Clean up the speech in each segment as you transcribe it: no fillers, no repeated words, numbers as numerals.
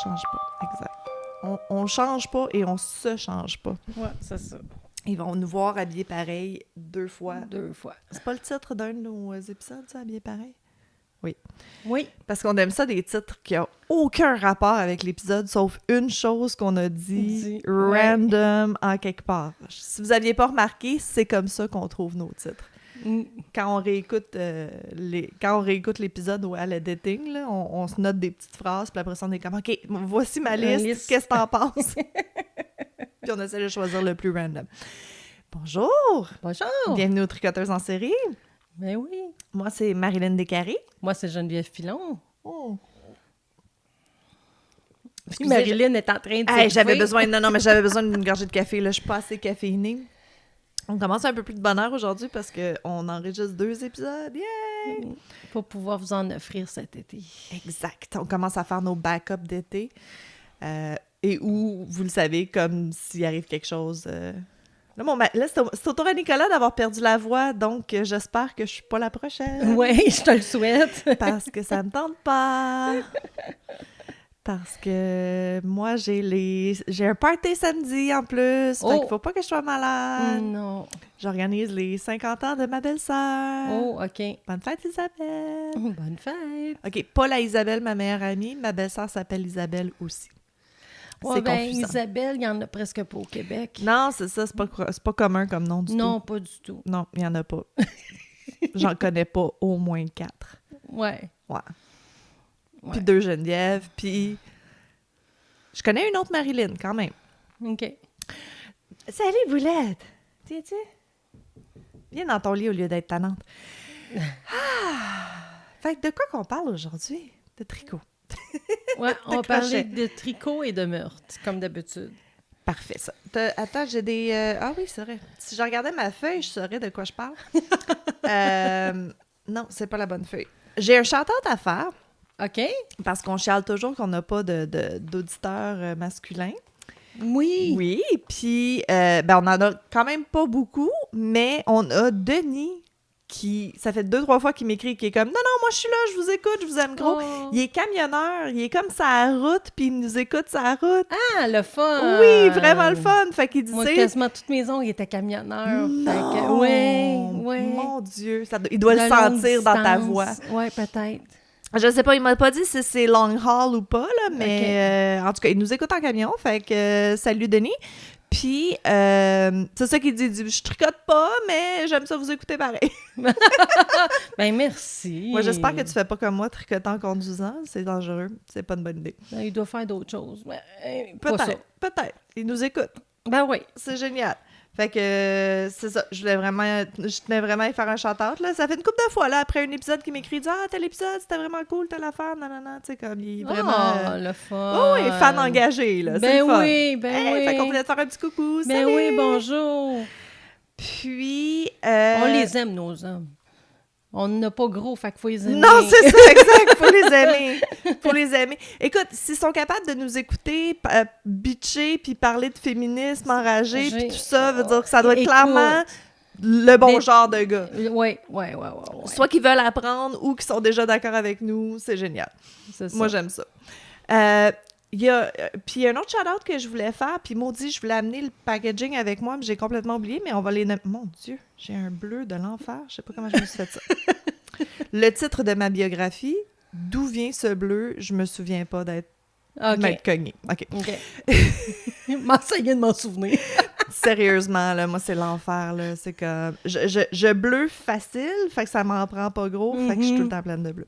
change pas. Exact. On change pas et on se change pas. Ouais, c'est ça. Ils vont nous voir habillés pareil 2 fois. 2 fois. C'est pas le titre d'un de nos épisodes, ça, habillés pareil? Oui. Oui. Parce qu'on aime ça, des titres qui n'ont aucun rapport avec l'épisode, sauf une chose qu'on a dit random en quelque part. Si vous n'aviez pas remarqué, c'est comme ça qu'on trouve nos titres. Quand on réécoute l'épisode ou à l'editing, là, on se note des petites phrases, puis après ça, on est comme « OK, voici ma liste. Qu'est-ce que t'en penses? » Puis on essaie de choisir le plus random. Bonjour! Bonjour! Bienvenue aux Tricoteuses en série. Ben oui. Moi, c'est Marilyn Descarrés. Moi, c'est Geneviève Filon. Oh. Puis Marilyn est en train de hey, j'avais besoin d'une gorgée de café. Là. Je suis pas assez caféinée. On commence un peu plus de bonheur aujourd'hui parce qu'on enregistre 2 épisodes. Yay! Pour pouvoir vous en offrir cet été. Exact. On commence à faire nos backups d'été. Et où, vous le savez, comme s'il arrive quelque chose... Là, c'est au tour à Nicolas d'avoir perdu la voix, donc j'espère que je suis pas la prochaine. Oui, je te le souhaite. Parce que ça me tente pas. Parce que moi, j'ai un party samedi en plus. Fait qu'il faut pas que je sois malade. Non. J'organise les 50 ans de ma belle-sœur. Oh, OK. Bonne fête, Isabelle. Bonne fête. OK, pas la Isabelle, ma meilleure amie. Ma belle-sœur s'appelle Isabelle aussi. Ouais, c'est confusant. Isabelle, il n'y en a presque pas au Québec. Non, c'est ça. C'est pas commun comme nom du tout. Non, pas du tout. Non, il n'y en a pas. J'en connais pas au moins 4. Ouais. Puis 2 Geneviève, puis... Je connais une autre Marilyn, quand même. OK. Salut, Boulette! Tiens. Viens dans ton lit au lieu d'être tannante. Fait que de quoi qu'on parle aujourd'hui? De tricot. Ouais, on va parler de tricot et de meurtre, comme d'habitude. Parfait, ça. Attends, j'ai des... Ah oui, c'est vrai. Si je regardais ma feuille, je saurais de quoi je parle. Non, c'est pas la bonne feuille. J'ai un shout-out à faire. OK. Parce qu'on chiale toujours qu'on n'a pas d'auditeurs masculins. Oui. Oui, puis on en a quand même pas beaucoup, mais on a Denis qui, ça fait 2-3 fois qu'il m'écrit, qui est comme « Non, moi je suis là, je vous écoute, je vous aime gros. Oh. Il est camionneur, il est comme sa route, puis il nous écoute sa route. Ah, le fun! Oui, vraiment le fun! Fait qu'il disait... Moi, quasiment toutes mes ongles étaient camionneurs. Non! Ouais. Mon Dieu! Il doit le sentir dans ta voix. Ouais, peut-être. Je sais pas, il m'a pas dit si c'est long haul ou pas, là, mais en tout cas, il nous écoute en camion, fait que salut Denis. Puis, c'est ça qu'il dit, je tricote pas, mais j'aime ça vous écouter pareil. Ben merci. Moi, j'espère que tu fais pas comme moi, tricotant en conduisant, c'est dangereux, c'est pas une bonne idée. Ben, il doit faire d'autres choses. Peut-être, il nous écoute. Ben oui. C'est génial. Fait que c'est ça, je tenais vraiment à faire un shout-out, là. Ça fait une couple de fois, là, après un épisode qui m'écrit « Ah, tel épisode, c'était vraiment cool, telle affaire, nanana », tu sais, comme, il est vraiment... le fun! Oh, oui, fan engagé, là, c'est le fun. Oui. Fait qu'on voulait te faire un petit coucou, Ben salut! oui, bonjour! Puis... On les aime, nos hommes. On n'a pas gros, fait qu'il faut les aimer. Non, c'est ça, exact, faut les aimer. Écoute, s'ils sont capables de nous écouter, bitcher, puis parler de féminisme enragé, puis tout ça, veut dire que ça doit être clairement le bon genre de gars. Oui. Soit qu'ils veulent apprendre ou qu'ils sont déjà d'accord avec nous, c'est génial. C'est ça. Moi, j'aime ça. Puis il y a un autre shout-out que je voulais faire, puis maudit, je voulais amener le packaging avec moi, mais j'ai complètement oublié, mais on va les nommer. Mon Dieu, j'ai un bleu de l'enfer, je sais pas comment je me suis fait ça. Le titre de ma biographie, d'où vient ce bleu, je me souviens pas m'être cogné. OK. M'essayer de m'en souvenir. Sérieusement, là, moi, c'est l'enfer, là. C'est comme... Je bleu facile, fait que ça m'en prend pas gros, fait que je suis tout le temps pleine de bleu.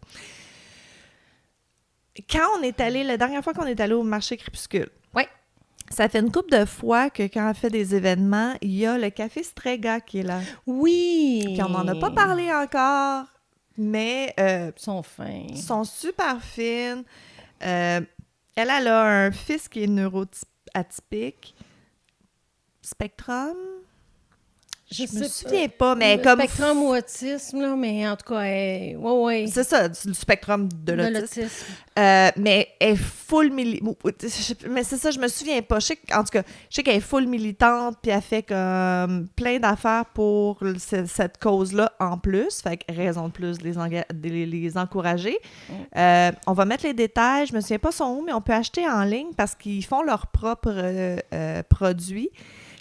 Quand on est allé, la dernière fois qu'on est allé au marché Crépuscule, ça fait une couple de fois que quand on fait des événements, il y a le café Strega qui est là. Oui! Puis on n'en a pas parlé encore, mais... Ils sont fins. Ils sont super fines. Elle a un fils qui est neuroatypique. Spectrum? Je me souviens pas, mais le comme... spectrum ou autisme, là, mais en tout cas, ouais. C'est ça, du spectrum de l'autisme. Mais elle est full mais c'est ça, je me souviens pas. En tout cas, je sais qu'elle est full militante, puis elle fait comme plein d'affaires pour cette cause-là en plus. Fait que raison de plus de les encourager. On va mettre les détails. Je me souviens pas son où, mais on peut acheter en ligne parce qu'ils font leurs propres produits.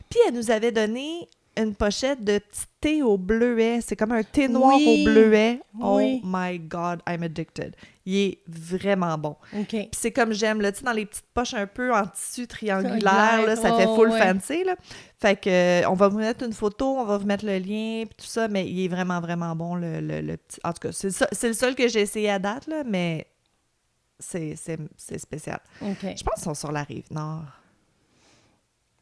Puis elle nous avait donné une pochette de petit thé au bleuet. C'est comme un thé noir au bleuet. Oui. Oh my God, I'm addicted. Il est vraiment bon. OK. Puis c'est comme j'aime, là, tu sais, dans les petites poches un peu en tissu triangulaire, là, ça fait full fancy, là. Fait que, on va vous mettre une photo, on va vous mettre le lien, puis tout ça, mais il est vraiment, vraiment bon, le petit... En tout cas, c'est le seul que j'ai essayé à date, là, mais c'est spécial. OK. Je pense qu'ils sont sur la Rive-Nord.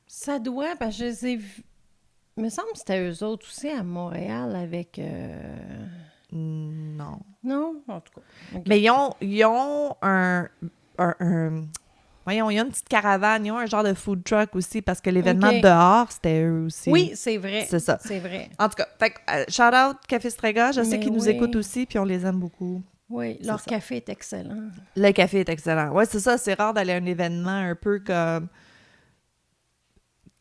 Ça doit, parce que je les ai vus... Il me semble que c'était eux autres aussi à Montréal avec... Non. Non? En tout cas. Okay. Mais ils ont voyons, il y a une petite caravane, ils ont un genre de food truck aussi, parce que l'événement de dehors, c'était eux aussi. Oui, c'est vrai. C'est ça. C'est vrai. En tout cas, shout-out Café Strega, je sais qu'ils nous écoutent aussi, puis on les aime beaucoup. Oui, leur café est excellent. Le café est excellent. Oui, c'est ça, c'est rare d'aller à un événement un peu comme...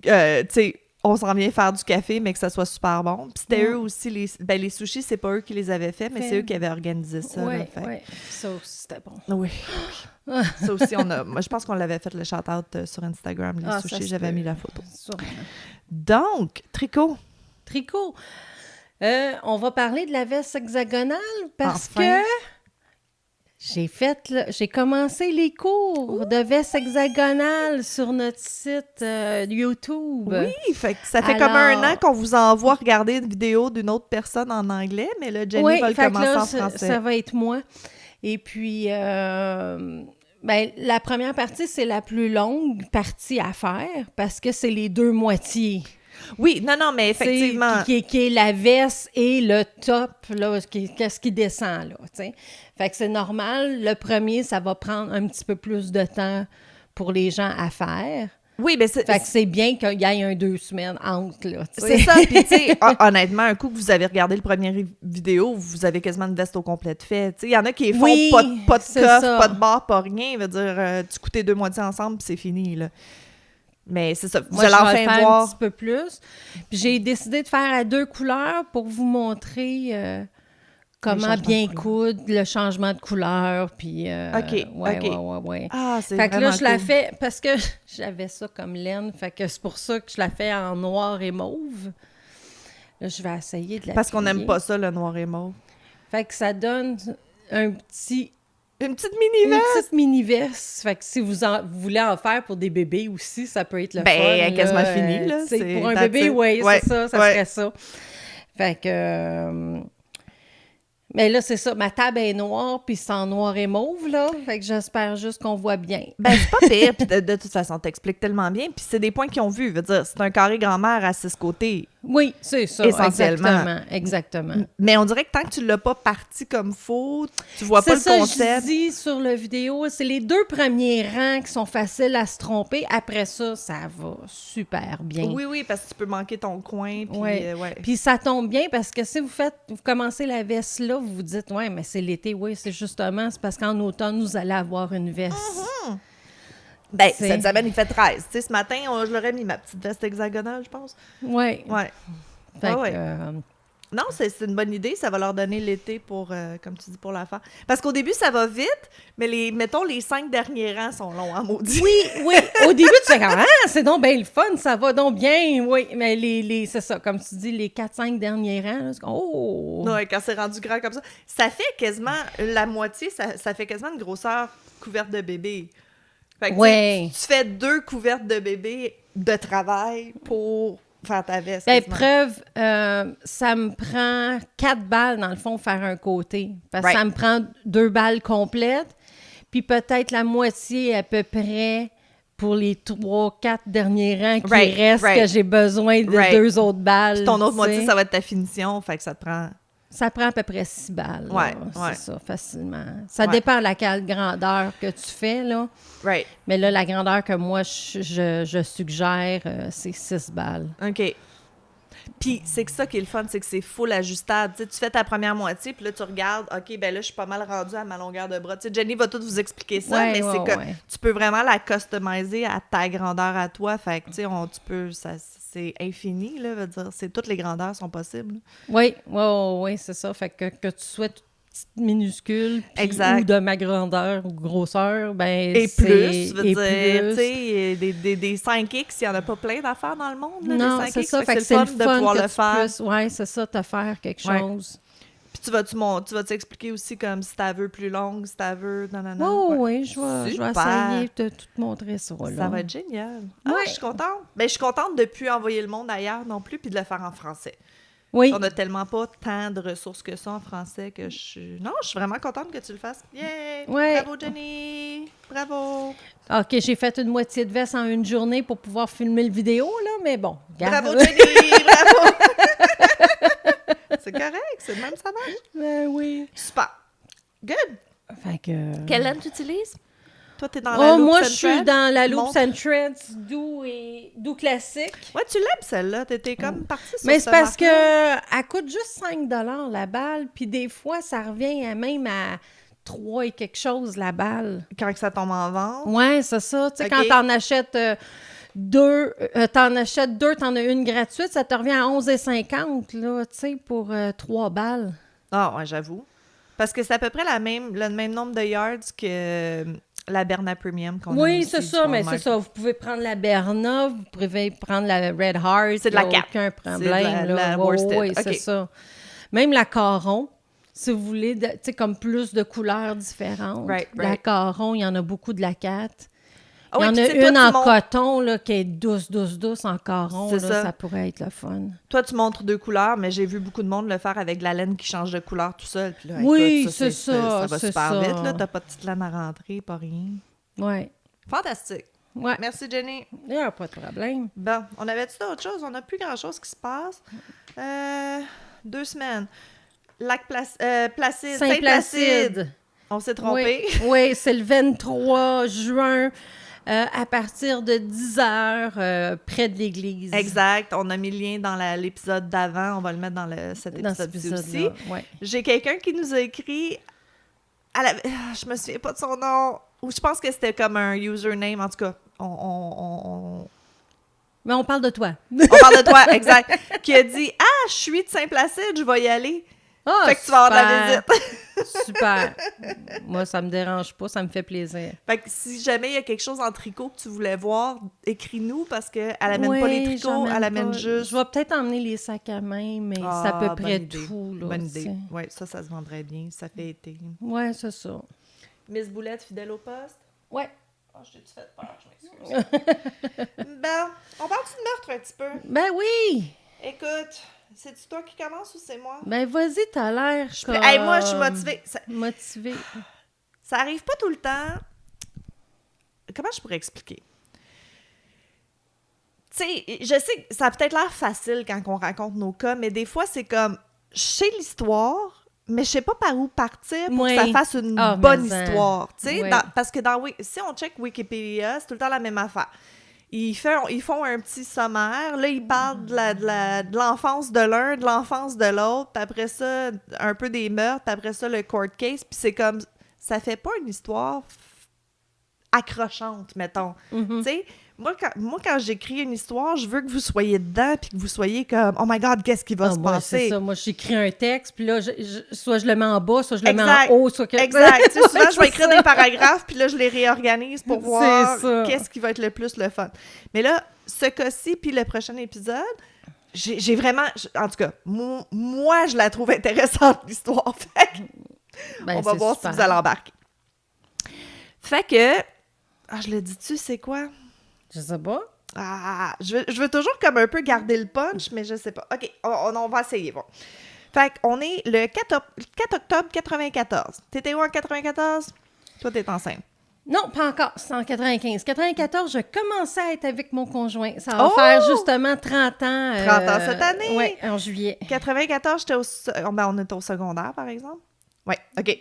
tu sais, on s'en vient faire du café, mais que ça soit super bon. Puis c'était eux aussi, les sushis, c'est pas eux qui les avaient fait, mais c'est eux qui avaient organisé ça. Oui, oui. Ça aussi, c'était bon. Oui. Ça aussi, moi, je pense qu'on l'avait fait le shout-out sur Instagram, les sushis, j'avais mis la photo. Sûrement. Donc, tricot. On va parler de la veste hexagonale parce que j'ai commencé les cours de veste hexagonale sur notre site YouTube. Oui, fait que ça fait comme 1 an qu'on vous envoie regarder une vidéo d'une autre personne en anglais, mais là, Jenny va le commencer en français. Ça va être moi. Et puis, la première partie, c'est la plus longue partie à faire parce que c'est les 2 moitiés. Oui, non, mais effectivement. Qui est la veste et le top, là, qu'est-ce qui descend, là, tu sais. Fait que c'est normal. Le premier, ça va prendre un petit peu plus de temps pour les gens à faire. Oui, mais fait que c'est bien qu'il y ait 2 semaines entre, là, tu sais. C'est ça, puis tu sais, honnêtement, un coup que vous avez regardé le premier vidéo, vous avez quasiment une veste au complet de fait. Tu sais, il y en a qui font pas de coffre, pas de barre, pas rien. Veut dire, tu coupes tes 2 moitiés ensemble, puis c'est fini, là. Mais c'est ça, vous allez enfin voir un petit peu plus. Puis j'ai décidé de faire à 2 couleurs pour vous montrer comment bien coudre, le changement de couleur, puis... OK. Ouais. Ah, c'est fait vraiment que là, je la cool. fais, parce que j'avais ça comme laine, fait que c'est pour ça que je la fais en noir et mauve. Là, je vais essayer de la Parce qu'on n'aime pas ça, le noir et mauve. Fait que ça donne une petite mini-veste. Fait que si vous voulez en faire pour des bébés aussi, ça peut être le fun. Elle est quasiment finie, là. Pour un bébé, oui, c'est ça serait ça. Fait que... mais là, c'est ça. Ma table est noire, puis c'est en noir et mauve, là. Fait que j'espère juste qu'on voit bien. C'est pas pire. Puis de toute façon, t'expliques tellement bien. Puis c'est des points qu'ils ont vus. Veut dire, c'est un carré grand-mère à 6 côtés. Oui, c'est ça. Essentiellement. Exactement. Mais on dirait que tant que tu l'as pas parti comme faut, tu vois pas le concept. C'est ça, je dis sur la vidéo. C'est les 2 premiers rangs qui sont faciles à se tromper. Après ça, ça va super bien. Oui, parce que tu peux manquer ton coin. Puis, Puis ça tombe bien parce que si vous commencez la veste là, vous vous dites, ouais, mais c'est l'été. Oui, c'est parce qu'en automne, vous allez avoir une veste. Cette semaine, il fait 13. Tu sais, ce matin, je l'aurais mis, ma petite veste hexagonale, je pense. Oui. Non, c'est une bonne idée. Ça va leur donner l'été pour, comme tu dis, pour la faire. Parce qu'au début, ça va vite, mais mettons, les 5 derniers rangs sont longs, hein, maudit. Oui. Au début, tu fais comme, c'est donc bien le fun, ça va donc bien. Oui, mais c'est ça, comme tu dis, les 4-5 derniers rangs, là, c'est comme, oh! Oui, quand c'est rendu grand comme ça. Ça fait quasiment la moitié, ça fait quasiment une grosseur couverte de bébé. Fait que tu fais 2 couvertes de bébé de travail pour faire ta veste. Preuve, ça me prend 4 balles, dans le fond, faire un côté. Parce que ça me prend 2 balles complètes, puis peut-être la moitié à peu près pour les 3-4 derniers rangs qui restent, que j'ai besoin de 2 autres balles. Puis ton autre moitié, ça va être ta finition, fait que ça te prend... Ça prend à peu près 6 balles. C'est ça, facilement. Ça dépend de la grandeur que tu fais, là. Mais là, la grandeur que moi, je suggère, c'est 6 balles. OK. Puis c'est que ça qui est le fun, c'est que c'est full ajustable. Tu sais, tu fais ta première moitié, puis là, tu regardes, OK, ben là, je suis pas mal rendue à ma longueur de bras. Tu sais, Jenny va tout vous expliquer ça, Ouais, mais ouais, c'est que ouais. tu peux vraiment la customiser à ta grandeur à toi. Fait que, tu sais, tu peux... c'est infini, là, veut dire. Toutes les grandeurs sont possibles. Oui, c'est ça. Fait que tu sois toute petite, minuscule, puis, Exact. ou de ma grandeur ou grosseur, ben Et c'est... plus, veux et dire, plus. tu sais, des 5X, il n'y en a pas plein d'affaires dans le monde, là, Non, des 5X. c'est ça. Fait que c'est le fun de pouvoir que le tu faire. puisses, ouais, c'est ça, te faire quelque Ouais. chose. Puis tu vas t'expliquer aussi comme si tu veux plus longue, si tu veux... nanana. Oui, je vais essayer de tout te montrer ça. Là. Ça va être génial. Ah, Ouais. je suis contente. Ben, je suis contente de ne plus envoyer le monde ailleurs non plus, puis de le faire en français. Oui. On n'a tellement pas tant de ressources que ça en français que je suis... Non, je suis vraiment contente que tu le fasses. Yay! Ouais. Bravo, Jenny! Bravo! OK, j'ai fait une moitié de veste en une journée pour pouvoir filmer le vidéo, là, mais bon. Regarde. Bravo, Jenny! Bravo! C'est correct, c'est le même, ça marche. Ben oui. Super. Good. Fait que... Quelle laine tu utilises? Toi, t'es dans la Loops moi, and je suis Threads? dans la Loops Montre. and Threads doux classique. Ouais, tu l'aimes, celle-là. T'étais comme partie sur Mais ce c'est parce marque-là. que elle coûte juste 5 $ la balle, puis des fois, ça revient même à 3 et quelque chose la balle. Quand que ça tombe en vente. Ouais, c'est ça. Tu sais, OK. quand t'en achètes deux, t'en as une gratuite, ça te revient à 11,50 là, tu sais, pour 3 balles. Ah, ouais, j'avoue. Parce que c'est à peu près le même nombre de yards que la Berna Premium qu'on a Oui, aussi c'est du ça, mais Walmart. c'est ça. Vous pouvez prendre la Berna, vous pouvez prendre la Red Heart. C'est de la y a Cap. aucun C'est problème. de la là. worsted. Oui, c'est OK. ça. Même la Caron, si vous voulez, tu sais, comme plus de couleurs différentes. Right, La right. Caron, il y en a beaucoup de la 4. Ah Il y oui, en puis a tu sais, toi, une tu en montres- coton là, qui est douce en Caron. C'est Là, ça. ça pourrait être le fun. Toi, tu montres 2 couleurs, mais j'ai vu beaucoup de monde le faire avec de la laine qui change de couleur tout seul. Puis là, Oui, écoute, c'est ça, ça va c'est super ça. vite. Là. T'as pas de petite laine à rentrer, pas rien. Oui. Fantastique. Ouais. Merci, Jenny. Il n'y a pas de problème. Bon, on avait-tu d'autres choses? On n'a plus grand-chose qui se passe. 2 semaines. Placide. Saint-Placide. On s'est trompé. Oui, c'est le 23 juin à partir de 10h près de l'église. Exact. On a mis le lien dans l'épisode d'avant. On va le mettre dans cet Dans cet épisode-ci aussi. épisode-là, ouais. J'ai quelqu'un qui nous a écrit... Je me souviens pas de son nom. Ou je pense que c'était comme un username. En tout cas, on Mais on parle de toi. parle de toi, exact. Qui a dit « Ah, je suis de Saint-Placide, je vais y aller. Ah, Fait que tu vas avoir de la visite. Super. Moi, ça me dérange pas, ça me fait plaisir. Fait que si jamais il y a quelque chose en tricot que tu voulais voir, écris-nous parce qu'elle amène Oui, pas les tricots, j'emmène elle amène pas. juste... Je vais peut-être emmener les sacs à main, mais c'est à peu bonne près idée. tout. Là, Bonne tu idée. sais. Oui, ça se vendrait bien. Ça fait été. Ouais, c'est ça. Miss Boulette, fidèle au poste. Ouais. Oh, je t'ai-tu fait peur? Je m'excuse. Ben, on parle-tu de meurtre un petit peu? Ben oui! Écoute, c'est-tu toi qui commence ou c'est moi? Ben vas-y, t'as l'air comme... Hey, moi, je suis motivée. Motivée. Ça arrive pas tout le temps. Comment je pourrais expliquer? Tu sais, je sais que ça a peut-être l'air facile quand on raconte nos cas, mais des fois, c'est comme, je sais l'histoire, mais je sais pas par où partir pour Oui. que ça fasse une Ah, bonne mais ça. histoire. Tu sais, Oui. parce que si on check Wikipédia, c'est tout le temps la même affaire. Ils font un petit sommaire. Là, ils parlent de l'enfance de l'un, de l'enfance de l'autre, puis après ça, un peu des meurtres, puis après ça, le court case, puis c'est comme... Ça fait pas une histoire accrochante, mettons. Mhm. Tu sais, moi, quand j'écris une histoire, je veux que vous soyez dedans, puis que vous soyez comme « Oh my God, qu'est-ce qui va se moi, passer? » c'est ça. Moi, j'écris un texte, puis là, soit je le mets en bas, soit je le mets Exact. en haut, soit que... Exact. Tu sais, souvent, je vais C'est écrire ça. des paragraphes, puis là, je les réorganise pour C'est voir ça. qu'est-ce qui va être le plus le fun. Mais là, ce cas-ci, puis le prochain épisode, j'ai vraiment... En tout cas, moi, je la trouve intéressante, l'histoire. Fait que Ben, on va c'est voir super. si vous allez embarquer. Fait que... Ah, je le dis-tu, c'est quoi? Je sais pas. Ah, je veux toujours comme un peu garder le punch, mais je sais pas. OK, on va essayer, bon. Fait qu'on est le 4 octobre 94. T'étais où en 94? Toi, t'es enceinte. Non, pas encore. C'est en 95. 94, je commençais à être avec mon conjoint. Ça va Oh! faire justement 30 ans. 30 ans cette année! Oui, en juillet. 94, j'étais on était au secondaire, par exemple. Oui, OK.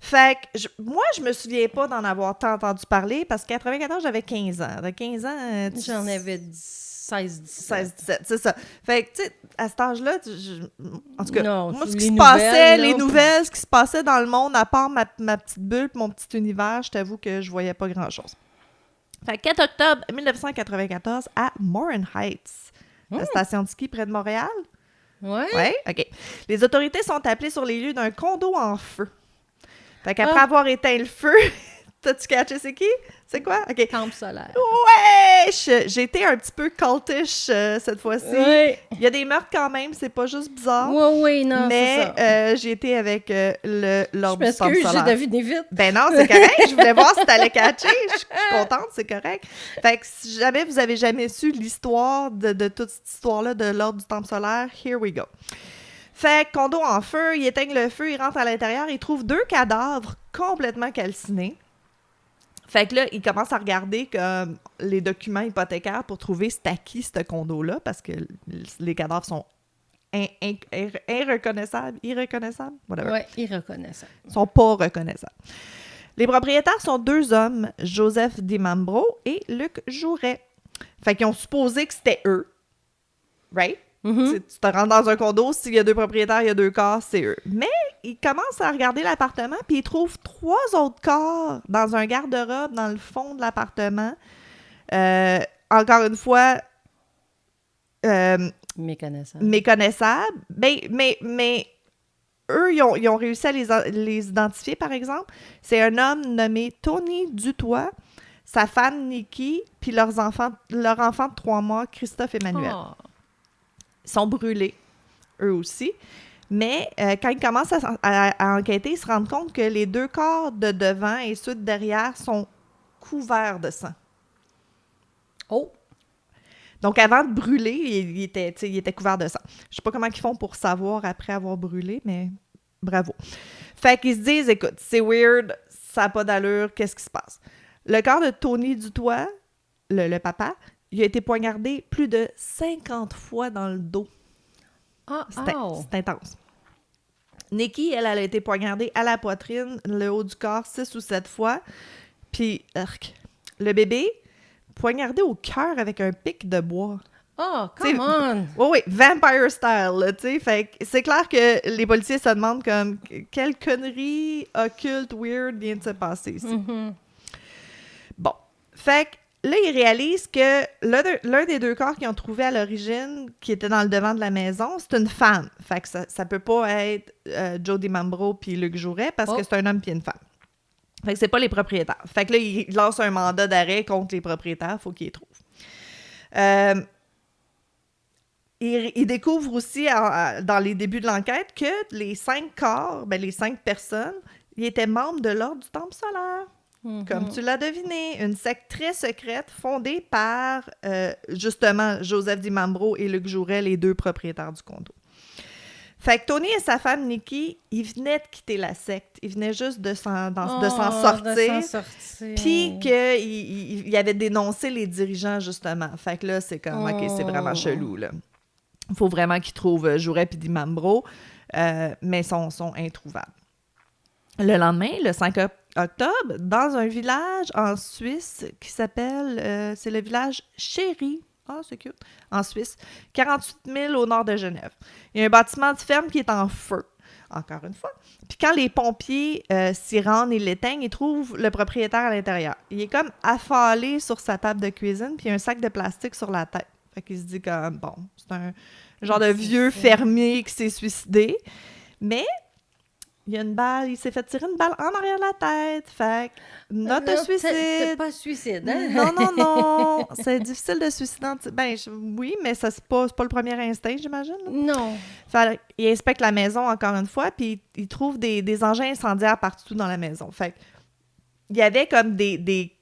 Fait que moi, je me souviens pas d'en avoir tant entendu parler parce que 94, j'avais 15 ans. De 15 ans, J'en avais 17. 16-17. 16-17, c'est ça. Fait que, tu sais, à cet âge-là, en tout cas, Non, moi, ce les qui se nouvelles, passait, là, les nouvelles, ce qui se passait dans le monde, à part ma petite bulle, mon petit univers, je t'avoue que je voyais pas grand-chose. Fait que 4 octobre 1994, à Morin Heights, la station de ski près de Montréal. Ouais. Oui, OK. Les autorités sont appelées sur les lieux d'un condo en feu. Fait qu'après avoir éteint le feu, t'as-tu catché c'est qui? C'est quoi? OK. Temple solaire. Ouais! J'ai été un petit peu cultish cette fois-ci. Oui. Il y a des meurtres quand même, c'est pas juste bizarre. Oui, non, c'est ça. Mais j'ai été avec l'ordre du temple j'ai solaire. deviné vite. Ben non, c'est correct. Je voulais voir si t'allais catcher. Je suis contente, c'est correct. Fait que si jamais vous avez jamais su l'histoire de toute cette histoire-là de l'ordre du temple solaire, here we go. Fait que condo en feu, il éteigne le feu, il rentre à l'intérieur, il trouve 2 cadavres complètement calcinés. Fait que là, il commence à regarder comme les documents hypothécaires pour trouver c'est à qui ce condo-là, parce que les cadavres sont irreconnaissables, whatever. Oui, irreconnaissable. Ils sont pas reconnaissables. Les propriétaires sont 2 hommes, Joseph Dimambro et Luc Jouret. Fait qu'ils ont supposé que c'était eux. Right? Mm-hmm. Tu te rends dans un condo, s'il y a 2 propriétaires, il y a 2 corps, c'est eux. Mais ils commencent à regarder l'appartement, puis ils trouvent 3 autres corps dans un garde-robe dans le fond de l'appartement. Encore une fois, méconnaissables. Mais eux, ils ont réussi à les identifier, par exemple. C'est un homme nommé Tony Dutoit, sa femme Nikki, puis leur enfant de 3 mois, Christophe Emmanuel. Oh. Ils sont brûlés, eux aussi. Mais quand ils commencent à enquêter, ils se rendent compte que les 2 corps de devant et ceux de derrière sont couverts de sang. Oh! Donc, avant de brûler, il était couvert de sang. Je sais pas comment ils font pour savoir après avoir brûlé, mais bravo. Fait qu'ils se disent, écoute, c'est weird, ça n'a pas d'allure, qu'est-ce qui se passe? Le corps de Tony Dutoit, le papa, il a été poignardé plus de 50 fois dans le dos. C'est intense. Nikki, elle a été poignardée à la poitrine, le haut du corps, 6 ou 7 fois. Puis, le bébé, poignardé au cœur avec un pic de bois. Oh, come on! Oui, vampire style, tu sais. Fait que c'est clair que les policiers se demandent comme, quelle connerie occulte, weird vient de se passer ici. Mm-hmm. Bon. Fait que là, ils réalisent que l'un des 2 corps qu'ils ont trouvé à l'origine, qui était dans le devant de la maison, c'est une femme. Fait que ça peut pas être Joe Dimambro puis Luc Jouret parce que c'est un homme puis une femme. Fait que c'est pas les propriétaires. Fait que là, ils lancent un mandat d'arrêt contre les propriétaires. Faut qu'ils les trouvent. Ils découvrent aussi, dans les débuts de l'enquête, que les 5 corps, les 5 personnes, ils étaient membres de l'Ordre du Temple solaire. Mm-hmm. Comme tu l'as deviné, une secte très secrète fondée par, justement, Joseph Dimambro et Luc Jouret, les 2 propriétaires du condo. Fait que Tony et sa femme Nikki, ils venaient de quitter la secte. Ils venaient juste de s'en sortir. Puis qu'ils avaient dénoncé les dirigeants, justement. Fait que là, c'est comme, OK, c'est vraiment chelou, là. Il faut vraiment qu'ils trouvent Jouret puis Dimambro, mais sont introuvables. Le lendemain, le 5 octobre, dans un village en Suisse qui s'appelle, c'est le village Chéry. Ah, c'est cute. En Suisse. 48 000 au nord de Genève. Il y a un bâtiment de ferme qui est en feu, encore une fois. Puis quand les pompiers s'y rendent et l'éteignent, ils trouvent le propriétaire à l'intérieur. Il est comme affalé sur sa table de cuisine, puis il y a un sac de plastique sur la tête. Fait qu'il se dit comme, bon, c'est un genre de vieux fermier qui s'est suicidé. Mais il y a une balle, il s'est fait tirer une balle en arrière de la tête. Fait que, note de suicide. C'est pas suicide, hein? Non. C'est difficile de suicider. Oui, mais ça, c'est pas le premier instinct, j'imagine. Là. Non. Fait il inspecte la maison encore une fois, puis il trouve des engins incendiaires partout dans la maison. Fait il y avait comme des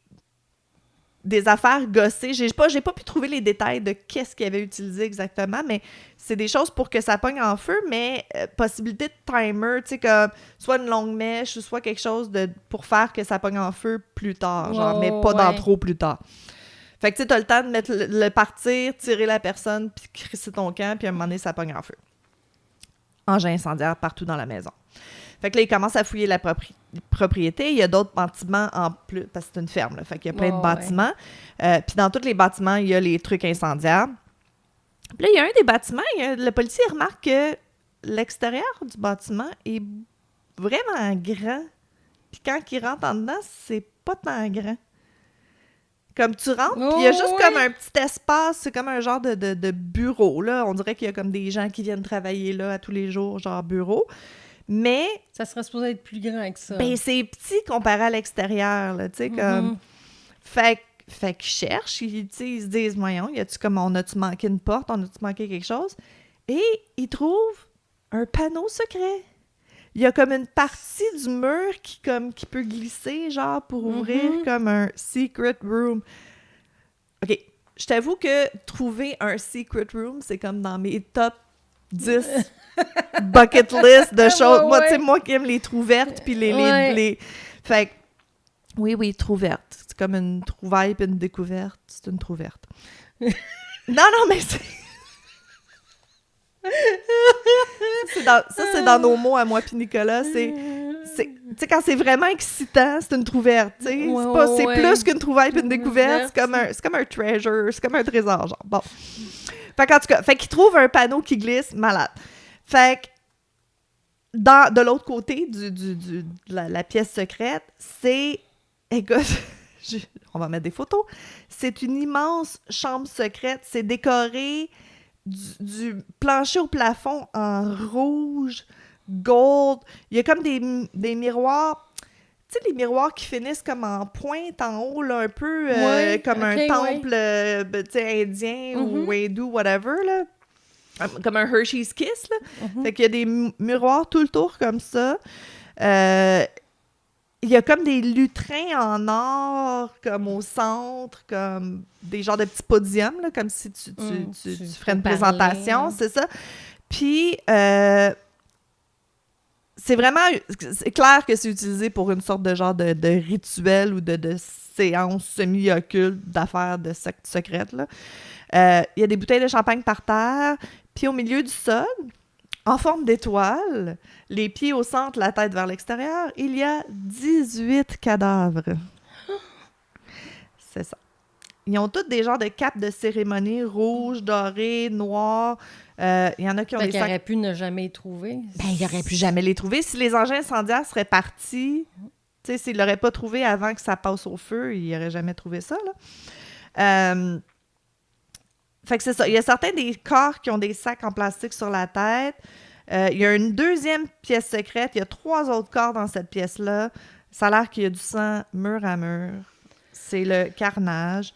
affaires gossées. J'ai pas pu trouver les détails de qu'est-ce qu'il avait utilisé exactement, mais c'est des choses pour que ça pogne en feu, mais possibilité de timer, tu sais, comme soit une longue mèche ou soit quelque chose pour faire que ça pogne en feu plus tard, genre, mais pas dans trop plus tard. Fait que tu sais, t'as le temps de mettre le partir, tirer la personne, puis crisser ton camp, puis à un moment donné, ça pogne en feu. Engins incendiaires partout dans la maison. Fait que là, ils commencent à fouiller la propriété. Il y a d'autres bâtiments en plus, parce que c'est une ferme, là. Fait qu'il y a plein de bâtiments. Puis dans tous les bâtiments, il y a les trucs incendiaires. Puis là, il y a un des bâtiments, le policier remarque que l'extérieur du bâtiment est vraiment grand. Puis quand il rentre en dedans, c'est pas tant grand. Comme tu rentres, puis il y a juste comme un petit espace, c'est comme un genre de bureau, là. On dirait qu'il y a comme des gens qui viennent travailler là à tous les jours, genre bureau. Mais... Ça serait supposé être plus grand que ça. Ben, c'est petit comparé à l'extérieur, là, tu sais, comme... Fait qu'ils cherchent, ils se disent, voyons, on a-tu manqué une porte, on a-tu manqué quelque chose? Et ils trouvent un panneau secret. Il y a comme une partie du mur qui peut glisser, genre, pour ouvrir comme un secret room. OK, je t'avoue que trouver un secret room, c'est comme dans mes top 10 bucket list de choses. Moi, tu sais, moi qui aime les trouvertes, puis les... Fait que, oui, trouverte. C'est comme une trouvaille puis une découverte. C'est une trouverte. non, mais c'est... ça, c'est dans nos mots à moi puis Nicolas. Tu sais, quand c'est vraiment excitant, c'est une trouverte. C'est plus qu'une trouvaille puis une découverte. C'est comme un treasure. C'est comme un trésor, genre. Bon. Fait qu'en tout cas, qu'il trouve un panneau qui glisse, malade. Fait que de l'autre côté de la pièce secrète, c'est... Écoute, on va mettre des photos. C'est une immense chambre secrète. C'est décoré du plancher au plafond en rouge, gold. Il y a comme des miroirs, tu sais, les miroirs qui finissent comme en pointe en haut, là, un peu comme un temple tu sais, indien ou hindou, whatever, là. Comme un Hershey's Kiss, là. Fait qu'il y a des miroirs tout le tour comme ça. Il y a comme des lutrins en or, comme au centre, comme des genres de petits podiums, là, comme si tu ferais une présentation, c'est ça. Puis, c'est clair que c'est utilisé pour une sorte de genre de rituel ou de séance semi-occulte d'affaires de secte secrète, là. Il y a des bouteilles de champagne par terre, puis au milieu du sol, en forme d'étoile, les pieds au centre, la tête vers l'extérieur, il y a 18 cadavres. C'est ça. Ils ont tous des genres de capes de cérémonie, rouges, dorées, noires. Il y en a qui ont des sacs... aurait pu ne jamais les trouver. Ben, il aurait pu jamais les trouver. Si les engins incendiaires seraient partis, tu sais, s'ils l'auraient pas trouvé avant que ça passe au feu, ils n'auraient jamais trouvé ça, là. Fait que c'est ça. Il y a certains des corps qui ont des sacs en plastique sur la tête. Il y a une deuxième pièce secrète. Il y a 3 autres corps dans cette pièce-là. Ça a l'air qu'il y a du sang mur à mur. C'est le carnage.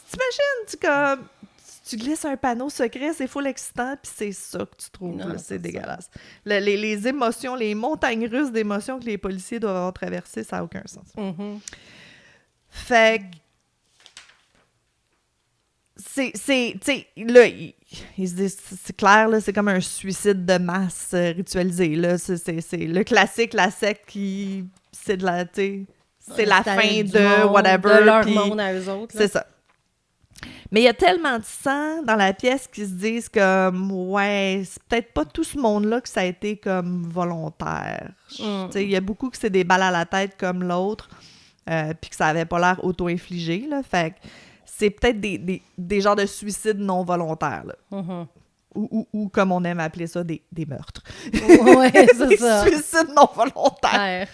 T'imagines, tu glisses un panneau secret, c'est full excitant, puis c'est ça que tu trouves. Non, là, c'est dégueulasse. Les émotions, les montagnes russes d'émotions que les policiers doivent avoir traversées, ça n'a aucun sens. Fait que tu sais, là, ils se disent, c'est clair, là, c'est comme un suicide de masse ritualisé, là. C'est le classique, la secte qui, c'est de la, tu sais, c'est la fin de monde, whatever. De leur monde à eux autres. Là. C'est ça. Mais il y a tellement de sang dans la pièce qu'ils se disent comme, ouais, c'est peut-être pas tout ce monde-là que ça a été comme volontaire. Tu sais, il y a beaucoup que c'est des balles à la tête comme l'autre, puis que ça avait pas l'air auto-infligé, là. Fait que c'est peut-être des genres de suicides non volontaires, là. Ou comme on aime appeler ça, des meurtres. Ouais, c'est des ça. suicides non volontaires.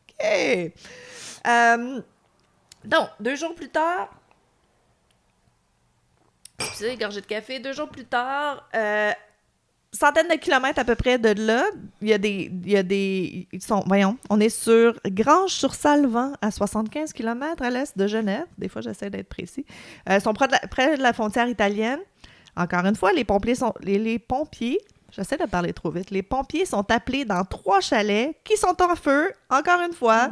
OK. Donc, 2 jours plus tard, gorgée de café, 2 jours plus tard, centaines de kilomètres à peu près de là, on est sur Granges-sur-Salvan, à 75 km à l'est de Genève. Des fois, j'essaie d'être précis. Ils sont près de la frontière italienne. Encore une fois, les pompiers, j'essaie de parler trop vite, les pompiers sont appelés dans 3 chalets qui sont en feu, encore une fois,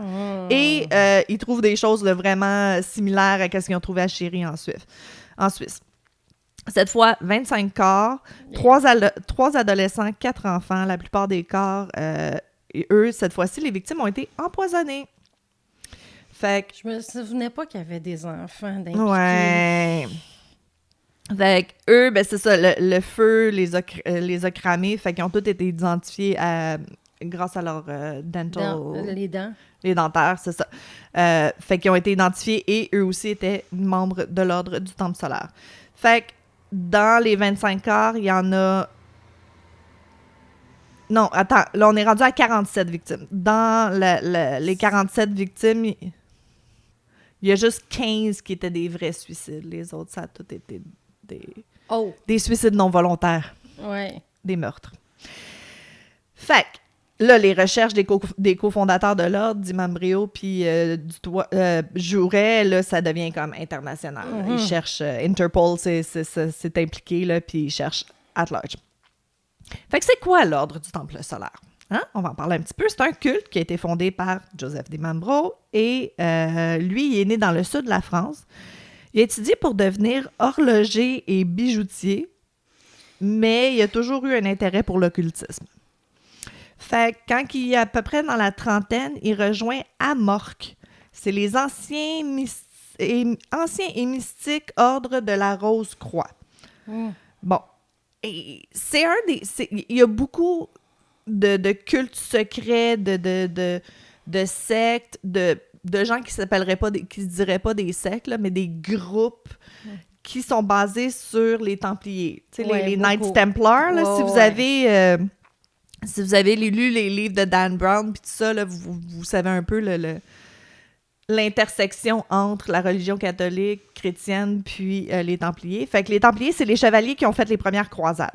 et ils trouvent des choses là, vraiment similaires à ce qu'ils ont trouvé à Chéry en Suisse. Cette fois, 25 corps, 3 adolescents, 4 enfants. La plupart des corps, et eux, cette fois-ci, les victimes ont été empoisonnées. Fait que... Je me souvenais pas qu'il y avait des enfants d'impliqués. Ouais. Fait que eux, ben c'est ça, le feu les a cramés. Fait qu'ils ont tous été identifiés grâce à leur dental... les dents. Les dentaires, c'est ça. Fait qu'ils ont été identifiés et eux aussi étaient membres de l'ordre du Temple solaire. Fait que dans les 25 corps, il y en a... Non, attends, là, on est rendu à 47 victimes. Dans les 47 victimes, il y a juste 15 qui étaient des vrais suicides. Les autres, ça a tout été des suicides non volontaires. Ouais. Des meurtres. Fait que, là, les recherches des cofondateurs de l'ordre, Dimambrio puis Jouret, là, ça devient comme international. Ils cherchent... Interpol s'est impliqué, là, puis ils cherchent at large. Fait que c'est quoi l'ordre du Temple solaire? Hein? On va en parler un petit peu. C'est un culte qui a été fondé par Joseph Dimambro et lui, il est né dans le sud de la France. Il a étudié pour devenir horloger et bijoutier, mais il a toujours eu un intérêt pour l'occultisme. Fait que quand il est à peu près dans la trentaine, il rejoint Amorque. C'est les anciens et mystiques ordres de la Rose-Croix. Bon. Et il y a beaucoup de cultes secrets, de sectes, de gens qui se diraient pas des sectes, là, mais des groupes qui sont basés sur les Templiers. Tu sais, les Knights Templars, là, si vous avez lu les livres de Dan Brown puis tout ça, là, vous savez un peu l'intersection entre la religion catholique, chrétienne, puis les Templiers. Fait que les Templiers, c'est les chevaliers qui ont fait les premières croisades.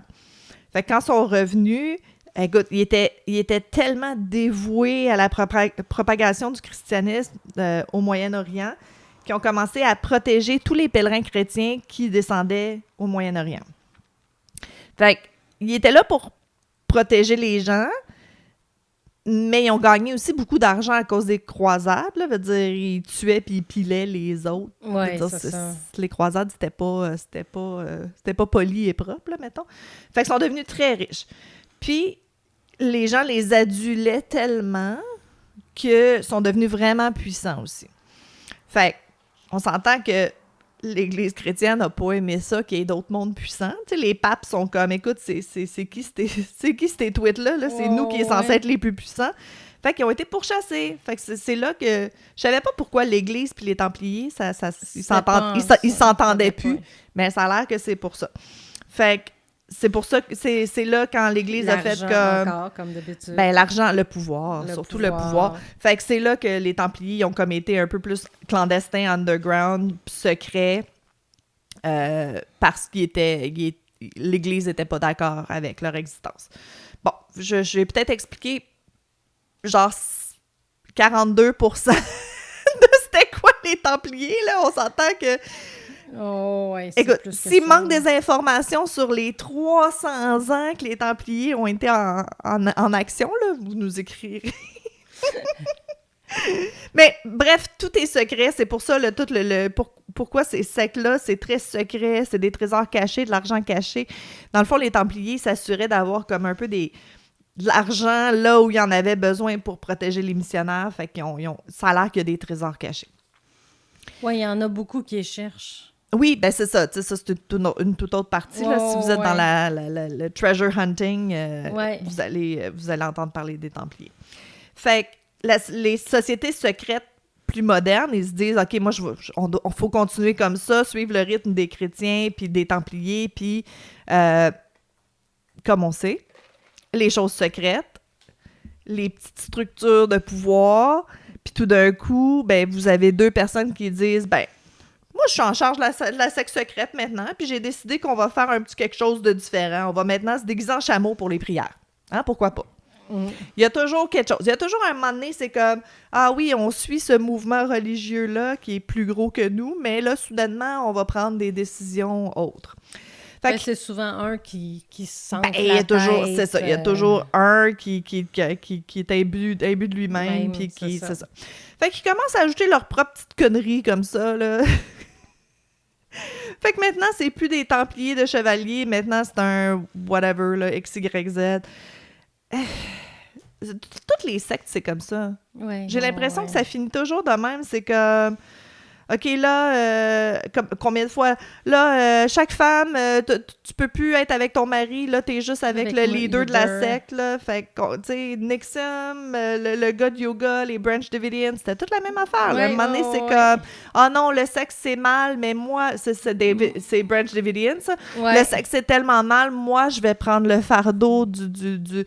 Fait que quand ils sont revenus, écoute, ils étaient tellement dévoués à la propagation du christianisme au Moyen-Orient qu'ils ont commencé à protéger tous les pèlerins chrétiens qui descendaient au Moyen-Orient. Fait qu'ils étaient là pour protéger les gens, mais ils ont gagné aussi beaucoup d'argent à cause des croisades. Là, veut dire, ils tuaient puis ils pilaient les autres. Ouais, c'est ça. Les croisades, c'était pas poli et propre, là, mettons. Fait qu'ils sont devenus très riches. Puis, les gens les adulaient tellement qu'ils sont devenus vraiment puissants aussi. Fait on s'entend que l'Église chrétienne n'a pas aimé ça, qu'il y ait d'autres mondes puissants. Tu sais, les papes sont comme, écoute, c'est qui ces tweets-là? Là? C'est nous qui est censé être les plus puissants. Fait qu'ils ont été pourchassés. Fait que c'est là que... Je savais pas pourquoi l'Église puis les Templiers, ils s'entendaient plus, mais ça a l'air que c'est pour ça. Fait que c'est pour ça que c'est là quand l'Église a fait comme d'habitude. Ben, l'argent, le pouvoir. Le pouvoir. Fait que c'est là que les Templiers ont comme été un peu plus clandestins, underground, secrets, parce l'Église n'était pas d'accord avec leur existence. Bon, je vais peut-être expliquer genre 42% de c'était quoi les Templiers, là. On s'entend que... Oh, ouais, c'est écoute, plus que s'il ça. manque des informations sur les 300 ans que les Templiers ont été en action, là, vous nous écrirez. Mais bref, tout est secret. C'est pour ça, pourquoi ces sectes-là, c'est très secret. C'est des trésors cachés, de l'argent caché. Dans le fond, les Templiers s'assuraient d'avoir comme un peu de l'argent là où il y en avait besoin pour protéger les missionnaires. Fait ça a l'air qu'il y a des trésors cachés. Oui, il y en a beaucoup qui les cherchent. Oui, ben c'est ça. Tu sais, ça, c'est une toute autre partie. Là. Si vous êtes dans le treasure hunting, vous allez entendre parler des Templiers. Fait que les sociétés secrètes plus modernes, ils se disent, OK, moi, on faut continuer comme ça, suivre le rythme des chrétiens, puis des Templiers, puis, comme on sait, les choses secrètes, les petites structures de pouvoir, puis tout d'un coup, ben vous avez deux personnes qui disent, ben moi, je suis en charge de la secte secrète maintenant, puis j'ai décidé qu'on va faire un petit quelque chose de différent. On va maintenant se déguiser en chameau pour les prières. Hein, pourquoi pas? Il y a toujours quelque chose. Il y a toujours un moment donné, c'est comme, ah oui, on suit ce mouvement religieux-là qui est plus gros que nous, mais là, soudainement, on va prendre des décisions autres. Fait que c'est souvent un qui se sent il y a toujours, c'est ça, il y a toujours un qui est imbu de lui-même, puis c'est ça. Fait qu'ils commencent à ajouter leurs propres petites conneries comme ça, là. Fait que maintenant, c'est plus des Templiers de chevaliers, maintenant, c'est un whatever, là, XYZ. Toutes les sectes, c'est comme ça. Ouais, J'ai l'impression que ça finit toujours de même. C'est comme, OK, là, combien de fois? Là, chaque femme, tu peux plus être avec ton mari. Là, t'es juste avec le leader de la secte. Là. Fait que, tu sais, Nixon, le gars de yoga, les Branch Davidians, c'était toute la même affaire. Là. À un moment donné, c'est comme, ah non, le sexe, c'est mal, mais moi, c'est Branch Davidians, ça. Ouais. Le sexe, c'est tellement mal, moi, je vais prendre le fardeau du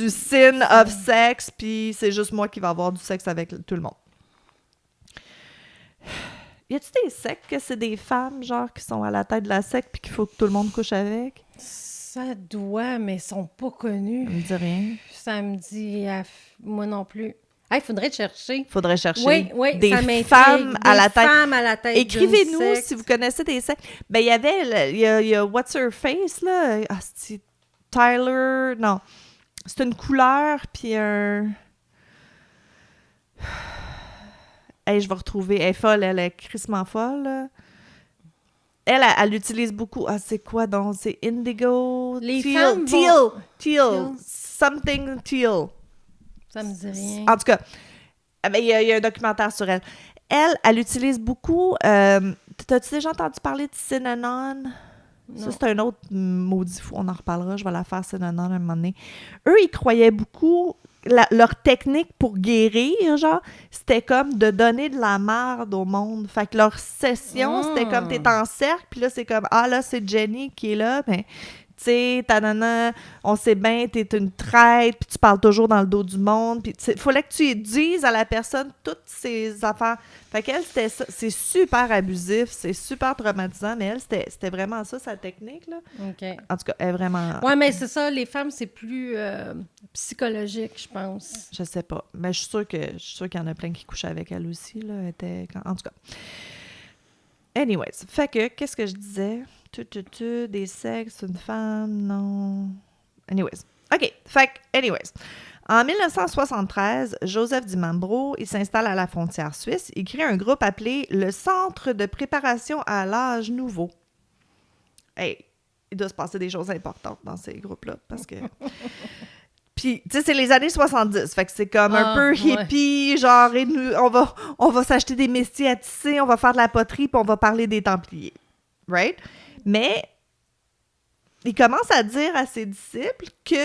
sin of sex, puis c'est juste moi qui va avoir du sexe avec tout le monde. Y a-tu des sectes que c'est des femmes, genre, qui sont à la tête de la secte puis qu'il faut que tout le monde couche avec? Ça doit, mais ils sont pas connus. Ça me dit rien. Ça me dit... moi non plus. Il faudrait chercher. Faudrait chercher. Oui, des ça femmes à la tête. Des femmes à la tête. Écrivez-nous si vous connaissez des sectes. Ben, il y avait... Il y a What's Her Face, là. Ah, c'est Tyler... Non. C'est une couleur, puis un... Hey, je vais retrouver. Elle est folle, elle est crissement folle. Elle utilise beaucoup. Ah, c'est quoi donc? C'est indigo? Les teal, femmes teal. Something teal. Ça me dit rien. En tout cas, il y a un documentaire sur elle. Elle utilise beaucoup... T'as-tu déjà entendu parler de Synanon? Ça, c'est un autre maudit fou. On en reparlera. Je vais la faire Synanon un moment donné. Eux, ils croyaient beaucoup... leur technique pour guérir, genre, c'était comme de donner de la merde au monde. Fait que leur session, c'était comme t'es en cercle, puis là, c'est comme, ah là, c'est Jenny qui est là, mais tu sais, on sait bien, t'es une traite, puis tu parles toujours dans le dos du monde, puis il fallait que tu dises à la personne toutes ces affaires. Fait qu'elle, c'était ça. C'est super abusif, c'est super traumatisant, mais elle, c'était vraiment ça, sa technique, là. OK. En tout cas, elle est vraiment... Ouais, mais c'est ça, les femmes, c'est plus psychologique, je pense. Je sais pas, mais je suis sûre qu'il y en a plein qui couchaient avec elle aussi, là. En tout cas. Anyways, fait que, qu'est-ce que je disais? Des sexes, une femme, non. Anyways. OK, fait que, anyways. En 1973, Joseph Dimambro, il s'installe à la frontière suisse. Il crée un groupe appelé le Centre de préparation à l'âge nouveau. Hey, il doit se passer des choses importantes dans ces groupes-là, parce que... Puis, tu sais, c'est les années 70, fait que c'est comme un peu hippie, genre, on va s'acheter des mestiers à tisser, on va faire de la poterie, puis on va parler des Templiers. Right? Mais, il commence à dire à ses disciples que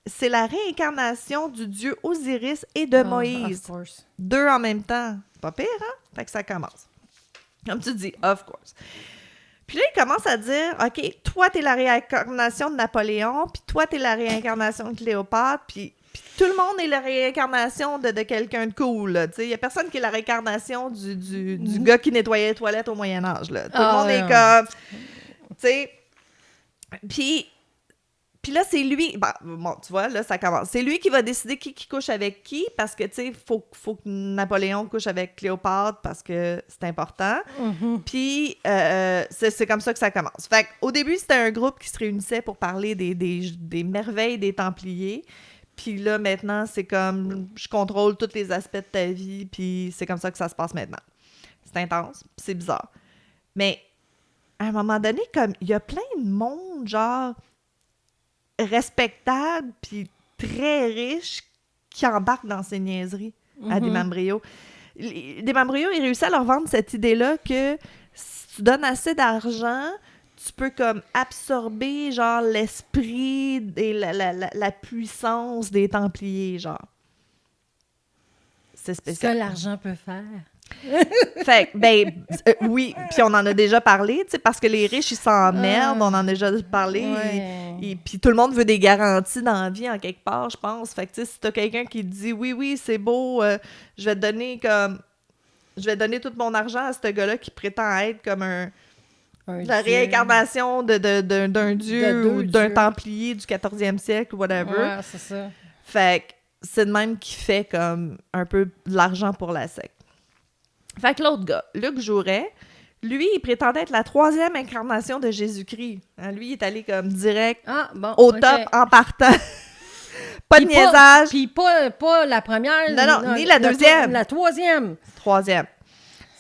c'est la réincarnation du dieu Osiris et de Moïse. Deux en même temps. C'est pas pire, hein? Fait que ça commence. Comme tu dis, of course. Puis là, il commence à dire, OK, toi, t'es la réincarnation de Napoléon, puis toi, t'es la réincarnation de Cléopâtre, puis tout le monde est la réincarnation de quelqu'un de cool. Il n'y a personne qui est la réincarnation du gars qui nettoyait les toilettes au Moyen-Âge. Tout le monde est comme... Tu sais... Puis là, c'est lui... Bon, tu vois, là, ça commence. C'est lui qui va décider qui couche avec qui, parce que, tu sais, faut que Napoléon couche avec Cléopâtre, parce que c'est important. Mm-hmm. Puis, c'est comme ça que ça commence. Fait qu'au début, c'était un groupe qui se réunissait pour parler des merveilles des Templiers. Puis là, maintenant, c'est comme, je contrôle tous les aspects de ta vie, puis c'est comme ça que ça se passe maintenant. C'est intense, puis c'est bizarre. Mais, à un moment donné, comme, il y a plein de monde, genre, respectable, puis très riche, qui embarque dans ces niaiseries à Dimambrio. Dimambrio, il réussit à leur vendre cette idée-là que si tu donnes assez d'argent, tu peux comme absorber genre l'esprit et la puissance des Templiers, genre. C'est spécial. Ce que l'argent peut faire. Fait que, oui, puis on en a déjà parlé, tu sais, parce que les riches, ils s'emmerdent, on en a déjà parlé, puis tout le monde veut des garanties dans la vie, en quelque part, je pense. Fait que, tu sais, si t'as quelqu'un qui te dit, oui, c'est beau, je vais te donner tout mon argent à ce gars-là qui prétend être comme la réincarnation d'un dieu ou d'un templier du 14e siècle ou whatever. Ouais, c'est ça. Fait que c'est de même qui fait comme un peu de l'argent pour la secte. Fait que l'autre gars, Luc Jouret, lui, il prétendait être la 3e incarnation de Jésus-Christ. Hein, lui, il est allé comme direct au top en partant. Pas de niaisage. Puis pas la première. Non, ni la deuxième. La 3e. 3e.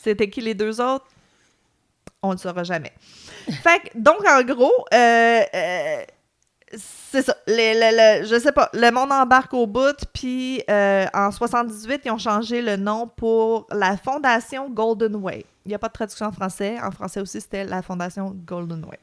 C'était qui les deux autres? On ne le saura jamais. Fait que, donc, en gros, C'est ça. Je sais pas. Le monde embarque au bout, puis en 78, ils ont changé le nom pour la Fondation Golden Way. Il n'y a pas de traduction en français. En français aussi, c'était la Fondation Golden Way.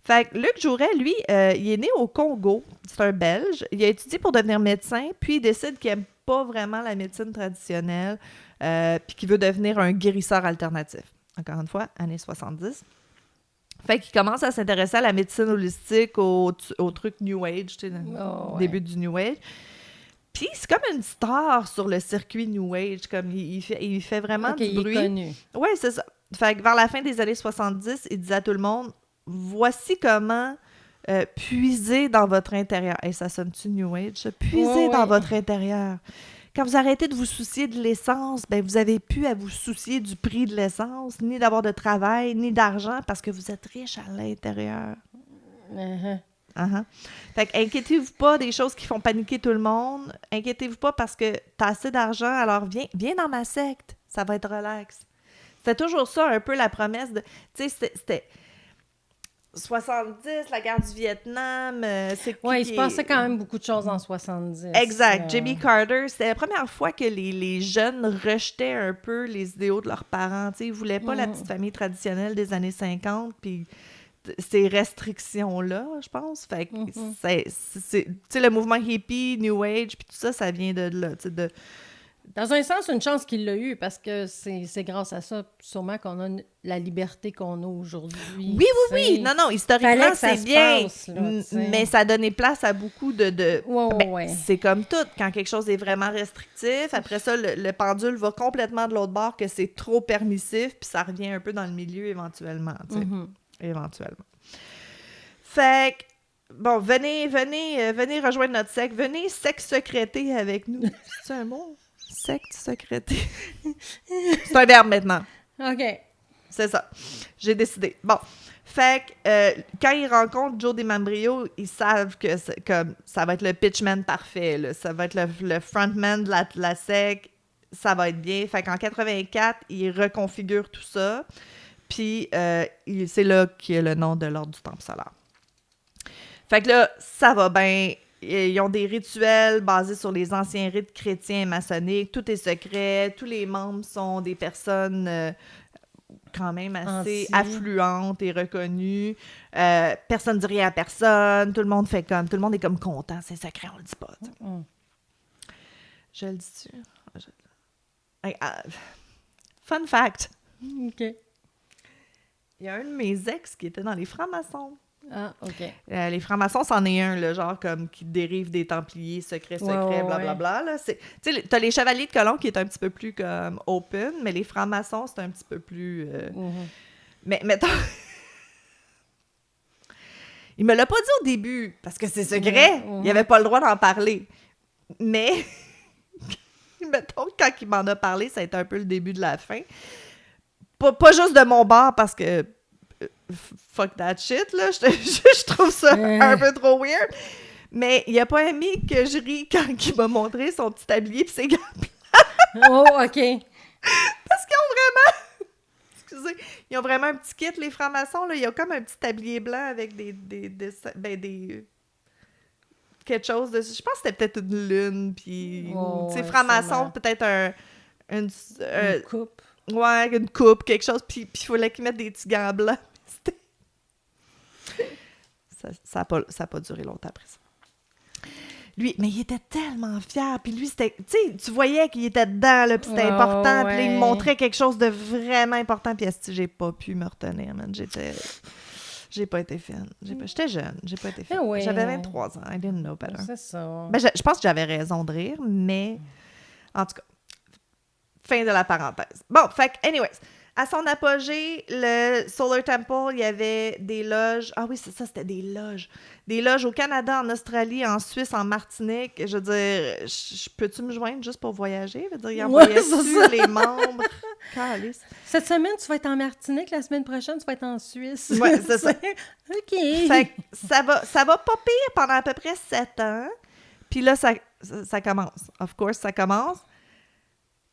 Fait que Luc Jouret, lui, il est né au Congo. C'est un Belge. Il a étudié pour devenir médecin, puis il décide qu'il n'aime pas vraiment la médecine traditionnelle, puis qu'il veut devenir un guérisseur alternatif. Encore une fois, années 70. Fait qu'il commence à s'intéresser à la médecine holistique, au truc New Age, tu sais, début du New Age. Puis c'est comme une star sur le circuit New Age, comme il fait vraiment du bruit. Il est connu. Oui, c'est ça. Fait que vers la fin des années 70, il disait à tout le monde, voici comment puiser dans votre intérieur. Et ça sonne-tu New Age? Puiser dans votre intérieur. Quand vous arrêtez de vous soucier de l'essence, ben vous avez plus à vous soucier du prix de l'essence, ni d'avoir de travail, ni d'argent, parce que vous êtes riche à l'intérieur. Fait que inquiétez-vous pas des choses qui font paniquer tout le monde. Inquiétez-vous pas parce que t'as assez d'argent, alors viens dans ma secte. Ça va être relax. C'était toujours ça, un peu la promesse de... Tu sais, c'était... 70, la guerre du Vietnam, Oui, il se passait quand même beaucoup de choses en 70. Exact. Jimmy Carter, c'était la première fois que les jeunes rejetaient un peu les idéaux de leurs parents. T'sais, ils voulaient pas la petite famille traditionnelle des années 50, puis ces restrictions-là, je pense. Fait que c'est le mouvement hippie, New Age, puis tout ça, ça vient de là, Dans un sens, une chance qu'il l'a eu, parce que c'est grâce à ça, sûrement, qu'on a la liberté qu'on a aujourd'hui. Oui. Non, historiquement, c'est bien. Passe, là, mais ça a donné place à beaucoup de... Ouais. C'est comme tout. Quand quelque chose est vraiment restrictif, après ça, le pendule va complètement de l'autre bord, que c'est trop permissif, puis ça revient un peu dans le milieu éventuellement. Éventuellement. Fait que, bon, venez rejoindre notre secte. Venez secte-secréter avec nous. C'est un mot? Secte-secréter. C'est un verbe maintenant. OK. C'est ça. J'ai décidé. Bon. Fait que quand ils rencontrent Joe DiMambrio, ils savent que ça va être le pitchman parfait. Là. Ça va être le frontman de la secte. Ça va être bien. Fait qu'en 84, ils reconfigurent tout ça. Puis c'est là qu'il y a le nom de l'Ordre du Temple solaire. Fait que là, ça va bien. Ils ont des rituels basés sur les anciens rites chrétiens et maçonniques. Tout est secret. Tous les membres sont des personnes quand même assez affluentes et reconnues. Personne ne dit rien à personne. Tout le monde est comme content. C'est secret, on le dit pas. Je le dis-tu? Fun fact. OK. Il y a un de mes ex qui était dans les francs-maçons. Ah, OK. Les francs-maçons, c'en est un, là, genre comme qui dérive des Templiers, secret, blablabla. Là. Tu sais, t'as les Chevaliers de Colomb qui est un petit peu plus comme open, mais les francs-maçons, c'est un petit peu plus... Mais mettons... Il me l'a pas dit au début, parce que c'est secret. Il avait pas le droit d'en parler. Mais... mettons, quand il m'en a parlé, ça a été un peu le début de la fin. Pas juste de mon bord, parce que... fuck that shit, là. Je trouve ça un peu trop weird. Mais il a pas aimé que je rie quand il m'a montré son petit tablier pis ses gants blancs. Oh, OK. Parce qu'ils ont vraiment... Excusez. Ils ont vraiment un petit kit, les francs-maçons, là. Il y a comme un petit tablier blanc avec des quelque chose de... Je pense que c'était peut-être une lune, puis... tu sais, franc-maçon, peut-être une coupe. Ouais, une coupe, quelque chose, puis il fallait qu'ils mettent des petits gants blancs. Ça a pas duré longtemps après ça. Lui, mais il était tellement fier, puis lui, c'était... Tu sais, tu voyais qu'il était dedans, là, puis c'était important, puis il me montrait quelque chose de vraiment important, puis j'ai pas pu me retenir, man. J'ai pas été fine. J'étais jeune, j'ai pas été fine. J'avais 23 ans, I didn't know better. C'est ça. Ben, je pense que j'avais raison de rire, mais... En tout cas, fin de la parenthèse. Bon, fait que, anyways... À son apogée, le Solar Temple, il y avait des loges. Ah oui, c'est ça, c'était des loges. Des loges au Canada, en Australie, en Suisse, en Martinique. Je veux dire, peux-tu me joindre juste pour voyager? Je veux dire, il envoyait les membres. Calice. Cette semaine, tu vas être en Martinique. La semaine prochaine, tu vas être en Suisse. Oui, c'est ça. OK. Fait que ça va pas pire pendant à peu près 7 ans. Puis là, ça commence. Of course, ça commence.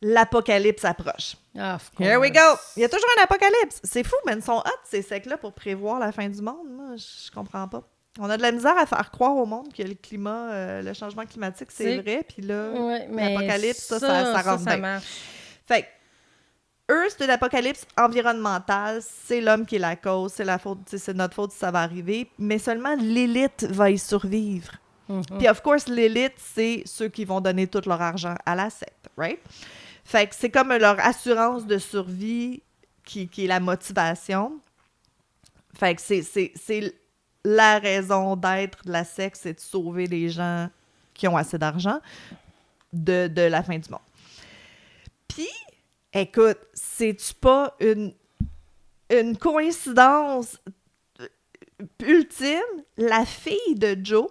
L'apocalypse approche. Here we go! Il y a toujours un apocalypse. C'est fou, mais ils sont hot, ces sectes-là, pour prévoir la fin du monde. Moi, je comprends pas. On a de la misère à faire croire au monde que le climat, le changement climatique, c'est vrai. Puis là, l'apocalypse, ça rentre bien. Marche. Fait que, eux, c'est une apocalypse environnementale. C'est l'homme qui est la cause. C'est notre faute si ça va arriver. Mais seulement l'élite va y survivre. Puis, of course, l'élite, c'est ceux qui vont donner tout leur argent à la secte, right? Fait que c'est comme leur assurance de survie qui est la motivation. Fait que c'est la raison d'être de la secte, c'est de sauver les gens qui ont assez d'argent de la fin du monde. Puis, écoute, c'est-tu pas une coïncidence ultime? La fille de Joe,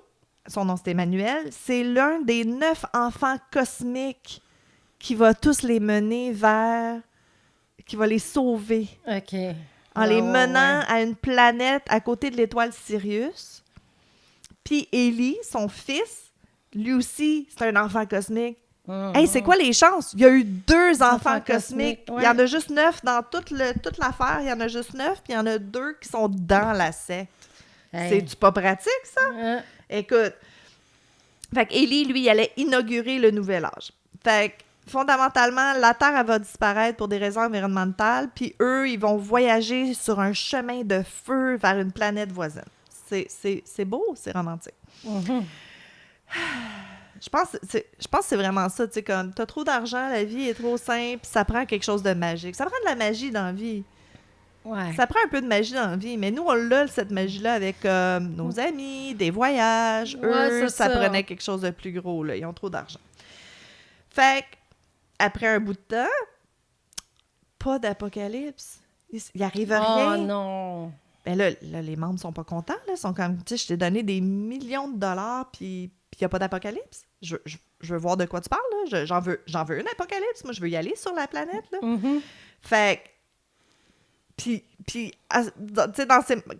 son nom c'est Emmanuel, c'est l'un des 9 enfants cosmiques qui va tous les mener vers... qui va les sauver. OK. En les menant à une planète à côté de l'étoile Sirius. Puis Ellie, son fils, lui aussi, c'est un enfant cosmique. Hey, c'est quoi les chances? Il y a eu 2 enfants cosmiques. Il y en a juste 9 dans toute l'affaire. Il y en a juste 9, puis il y en a 2 qui sont dans la secte. Hey. C'est-tu pas pratique, ça? Écoute. Fait qu'Ellie, lui, il allait inaugurer le nouvel âge. Fait que fondamentalement, la Terre, elle va disparaître pour des raisons environnementales, puis eux, ils vont voyager sur un chemin de feu vers une planète voisine. C'est beau, c'est romantique. Je pense que c'est vraiment ça, tu sais, comme t'as trop d'argent, la vie est trop simple, ça prend quelque chose de magique. Ça prend de la magie dans la vie. Ouais. Ça prend un peu de magie dans la vie, mais nous, on l'a, cette magie-là, avec nos amis, des voyages. Eux, ça prenait quelque chose de plus gros, là. Ils ont trop d'argent. Fait que, après un bout de temps, pas d'apocalypse. Il arrive rien. Oh non! Ben là, les membres sont pas contents, là. Ils sont comme, tu sais, je t'ai donné des millions de dollars, puis il n'y a pas d'apocalypse. Je veux voir de quoi tu parles, là. J'en veux une apocalypse. Moi, je veux y aller sur la planète, là. Fait que, puis tu sais,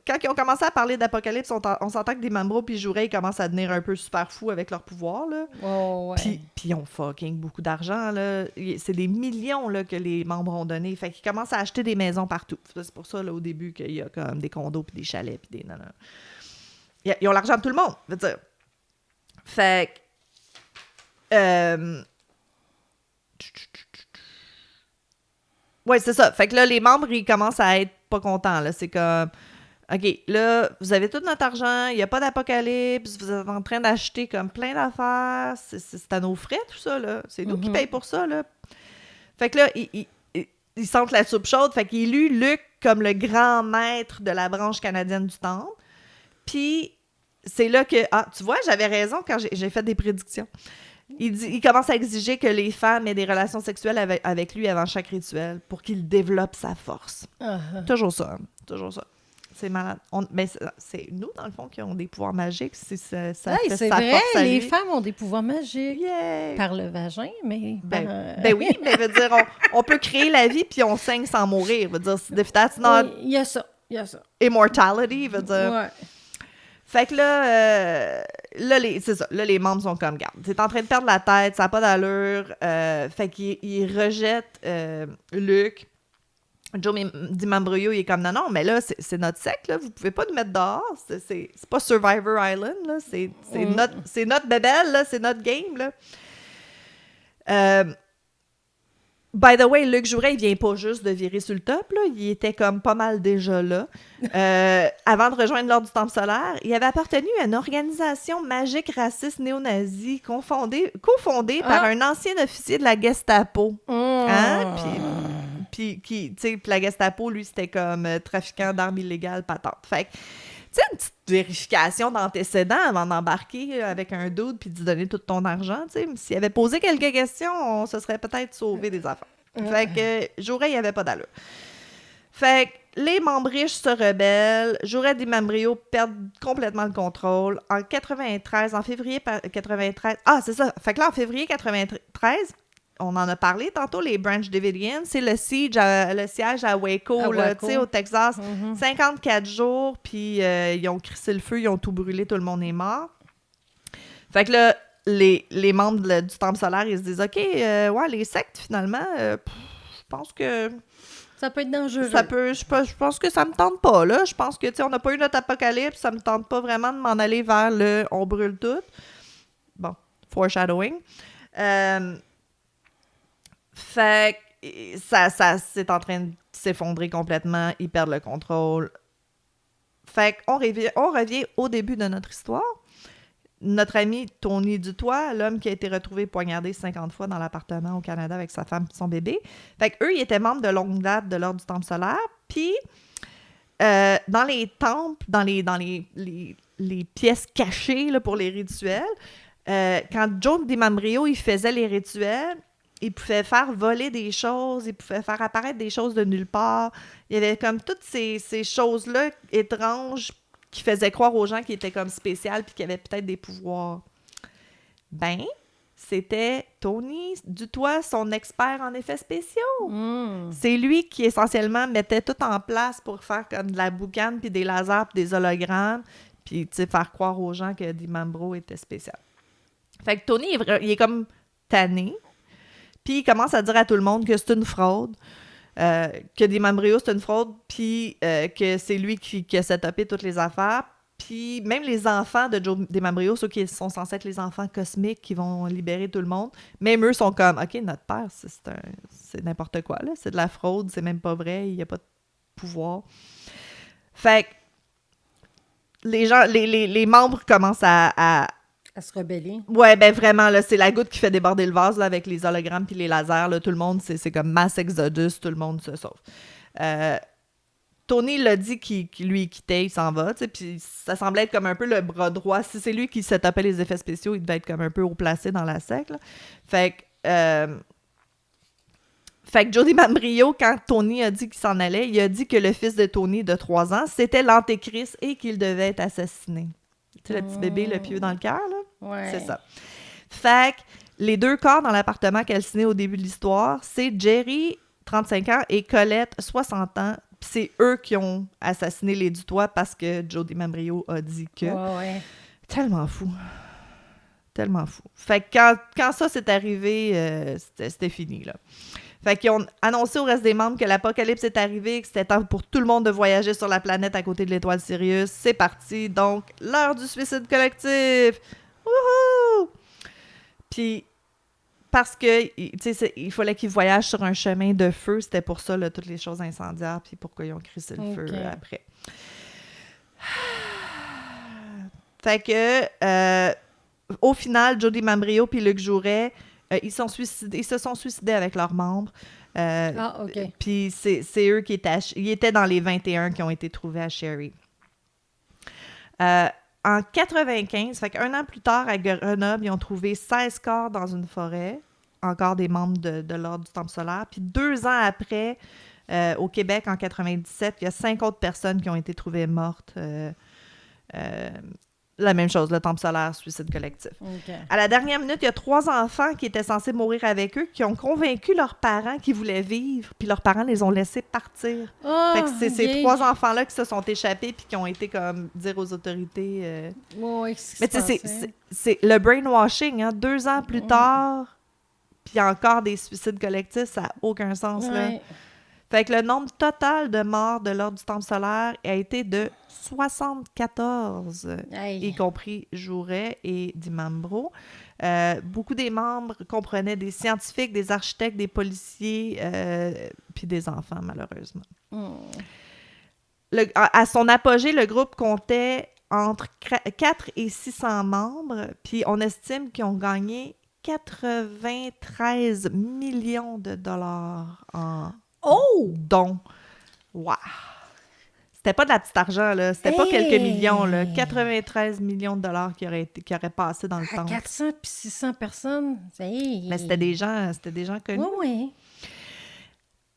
quand ils ont commencé à parler d'apocalypse, on s'entend que des membres puis Jouret, ils commencent à devenir un peu super fous avec leur pouvoir, là. Oh, ouais. Puis ils ont fucking beaucoup d'argent, là. C'est des millions, là, que les membres ont donné. Fait qu'ils commencent à acheter des maisons partout. C'est pour ça, là, au début, qu'il y a comme des condos puis des chalets puis des... Non. Ils ont l'argent de tout le monde, je veux dire. Fait que... Ouais, c'est ça. Fait que là, les membres, ils commencent à être pas contents, là. C'est comme... OK, là, vous avez tout notre argent, il n'y a pas d'apocalypse, vous êtes en train d'acheter comme plein d'affaires, c'est à nos frais, tout ça, là. C'est nous qui payons pour ça, là. Fait que là, ils sentent la soupe chaude, fait qu'ils éluent Luc comme le grand maître de la branche canadienne du temple. Puis, c'est là que... Ah, tu vois, j'avais raison quand j'ai fait des prédictions. Il commence à exiger que les femmes aient des relations sexuelles avec lui avant chaque rituel pour qu'il développe sa force. Toujours ça. C'est malade. Mais c'est nous, dans le fond, qui avons des pouvoirs magiques. Ça fait c'est sa vrai, force à les lui. femmes ont des pouvoirs magiques. Yeah. Par le vagin, mais... Ben oui, mais veut dire, on peut créer la vie puis on saigne sans mourir. Veut dire, if that's not... Il y a ça. Immortality, veut dire... Ouais. Fait que là, c'est ça. Là, les membres sont comme, garde, t'es en train de perdre la tête, ça n'a pas d'allure. Fait qu'ils rejettent Luc. Joe DiMambroio, il est comme, non, mais là, c'est notre secte, là. Vous pouvez pas nous mettre dehors. C'est pas Survivor Island, là. C'est notre bébelle, là. C'est notre game, là. By the way, Luc Jouret, il vient pas juste de virer sur le top, là. Il était comme pas mal déjà là. Avant de rejoindre l'Ordre du Temple solaire, il avait appartenu à une organisation magique raciste néo-nazie cofondée par un ancien officier de la Gestapo. Hein? Puis la Gestapo, lui, c'était comme trafiquant d'armes illégales patentes. Fait que, tu sais, une petite vérification d'antécédents avant d'embarquer avec un dude puis de donner tout ton argent, tu sais. S'il avait posé quelques questions, on se serait peut-être sauvé des affaires. Fait que Jouret, il n'y avait pas d'allure. Fait que les membres riches se rebellent. Jouret et DiMambroio perdent complètement le contrôle. En février 93... Ah, c'est ça. Fait que là, en février 93... On en a parlé tantôt, les Branch Davidians, c'est le siège à Waco, là, au Texas. 54 jours, puis ils ont crissé le feu, ils ont tout brûlé, tout le monde est mort. Fait que là, les membres du Temple solaire, ils se disent, OK, les sectes, finalement, je pense que Ça peut être dangereux. Je pense que ça me tente pas, là. Je pense que, tu sais, on n'a pas eu notre apocalypse, ça me tente pas vraiment de m'en aller vers le « on brûle tout ». Bon, foreshadowing. Fait que ça c'est en train de s'effondrer complètement, ils perdent le contrôle. Fait qu'on revient au début de notre histoire. Notre ami Tony Dutoit, l'homme qui a été retrouvé poignardé 50 fois dans l'appartement au Canada avec sa femme et son bébé. Fait qu'eux, ils étaient membres de longue date de l'Ordre du Temple solaire. Puis, dans les temples, dans les pièces cachées là, pour les rituels, quand Joe DiMambrio, il faisait les rituels, il pouvait faire voler des choses, il pouvait faire apparaître des choses de nulle part. Il y avait comme toutes ces choses-là étranges qui faisaient croire aux gens qu'ils étaient comme spéciales puis qu'ils avaient peut-être des pouvoirs. Ben, c'était Tony Dutoit, son expert en effets spéciaux. C'est lui qui, essentiellement, mettait tout en place pour faire comme de la boucane puis des lasers puis des hologrammes puis, tu sais, faire croire aux gens que DiMambro était spécial. Fait que Tony, il est comme tanné. Puis il commence à dire à tout le monde que c'est une fraude, que DiMambrio, c'est une fraude, puis que c'est lui qui a setupé toutes les affaires. Puis même les enfants de Joe DiMambrio, ceux qui sont censés être les enfants cosmiques qui vont libérer tout le monde, même eux sont comme « OK, notre père, c'est n'importe quoi, là. C'est de la fraude, c'est même pas vrai, il n'y a pas de pouvoir. » Fait que les membres commencent à se rebeller. Ouais, ben vraiment, là, c'est la goutte qui fait déborder le vase là, avec les hologrammes puis les lasers. Là, tout le monde, c'est comme mass exodus, tout le monde se sauve. Tony l'a dit qu'il quittait, il s'en va, tu sais, puis ça semblait être comme un peu le bras droit. Si c'est lui qui se tapait les effets spéciaux, il devait être comme un peu haut placé dans la secte. Là. Fait que Joe DiMambrio, quand Tony a dit qu'il s'en allait, il a dit que le fils de Tony de 3 ans, c'était l'antéchrist et qu'il devait être assassiné. Tu sais, le petit bébé, le pieu dans le cœur, là? Ouais. C'est ça. Fait que les 2 corps dans l'appartement calciné au début de l'histoire, c'est Jerry, 35 ans, et Colette, 60 ans. Puis c'est eux qui ont assassiné les Dutoit parce que Joe DiMambrio a dit que... Ouais. Tellement fou. Tellement fou. Fait que quand ça s'est arrivé, c'était fini, là. Fait qu'ils ont annoncé au reste des membres que l'apocalypse est arrivé, que c'était temps pour tout le monde de voyager sur la planète à côté de l'étoile Sirius. C'est parti. Donc, l'heure du suicide collectif. Wouhou! Puis, parce que, tu sais, il fallait qu'ils voyagent sur un chemin de feu. C'était pour ça, là, toutes les choses incendiaires, puis pourquoi ils ont crissé le feu après. Fait que, au final, Joe DiMambrio puis Luc Jouret, ils se sont suicidés avec leurs membres. OK. Puis c'est eux qui étaient dans les 21 qui ont été trouvés à Sherry. En 95, fait qu'un an plus tard, à Grenoble, ils ont trouvé 16 corps dans une forêt, encore des membres de l'Ordre du Temple solaire. Puis 2 ans après, au Québec, en 97, il y a 5 autres personnes qui ont été trouvées mortes. La même chose, le Temple solaire, suicide collectif. Okay. À la dernière minute, il y a 3 enfants qui étaient censés mourir avec eux, qui ont convaincu leurs parents qu'ils voulaient vivre, puis leurs parents les ont laissés partir. Fait que c'est ces 3 enfants-là qui se sont échappés puis qui ont été comme dire aux autorités... Mais tu sais, c'est le brainwashing, hein? 2 ans plus tard, puis encore des suicides collectifs, ça n'a aucun sens, là. Fait que le nombre total de morts de l'Ordre du Temple solaire a été de 74, y compris Jouret et DiMambro. Beaucoup des membres comprenaient des scientifiques, des architectes, des policiers, puis des enfants, malheureusement. À son apogée, le groupe comptait entre 4 et 600 membres, puis on estime qu'ils ont gagné 93 millions de dollars en dons. Wow! C'était pas de la petite argent, là. C'était pas quelques millions, là. 93 millions de dollars qui auraient passé dans le temps. 400 puis 600 personnes. Mais c'était des gens connus. Oui.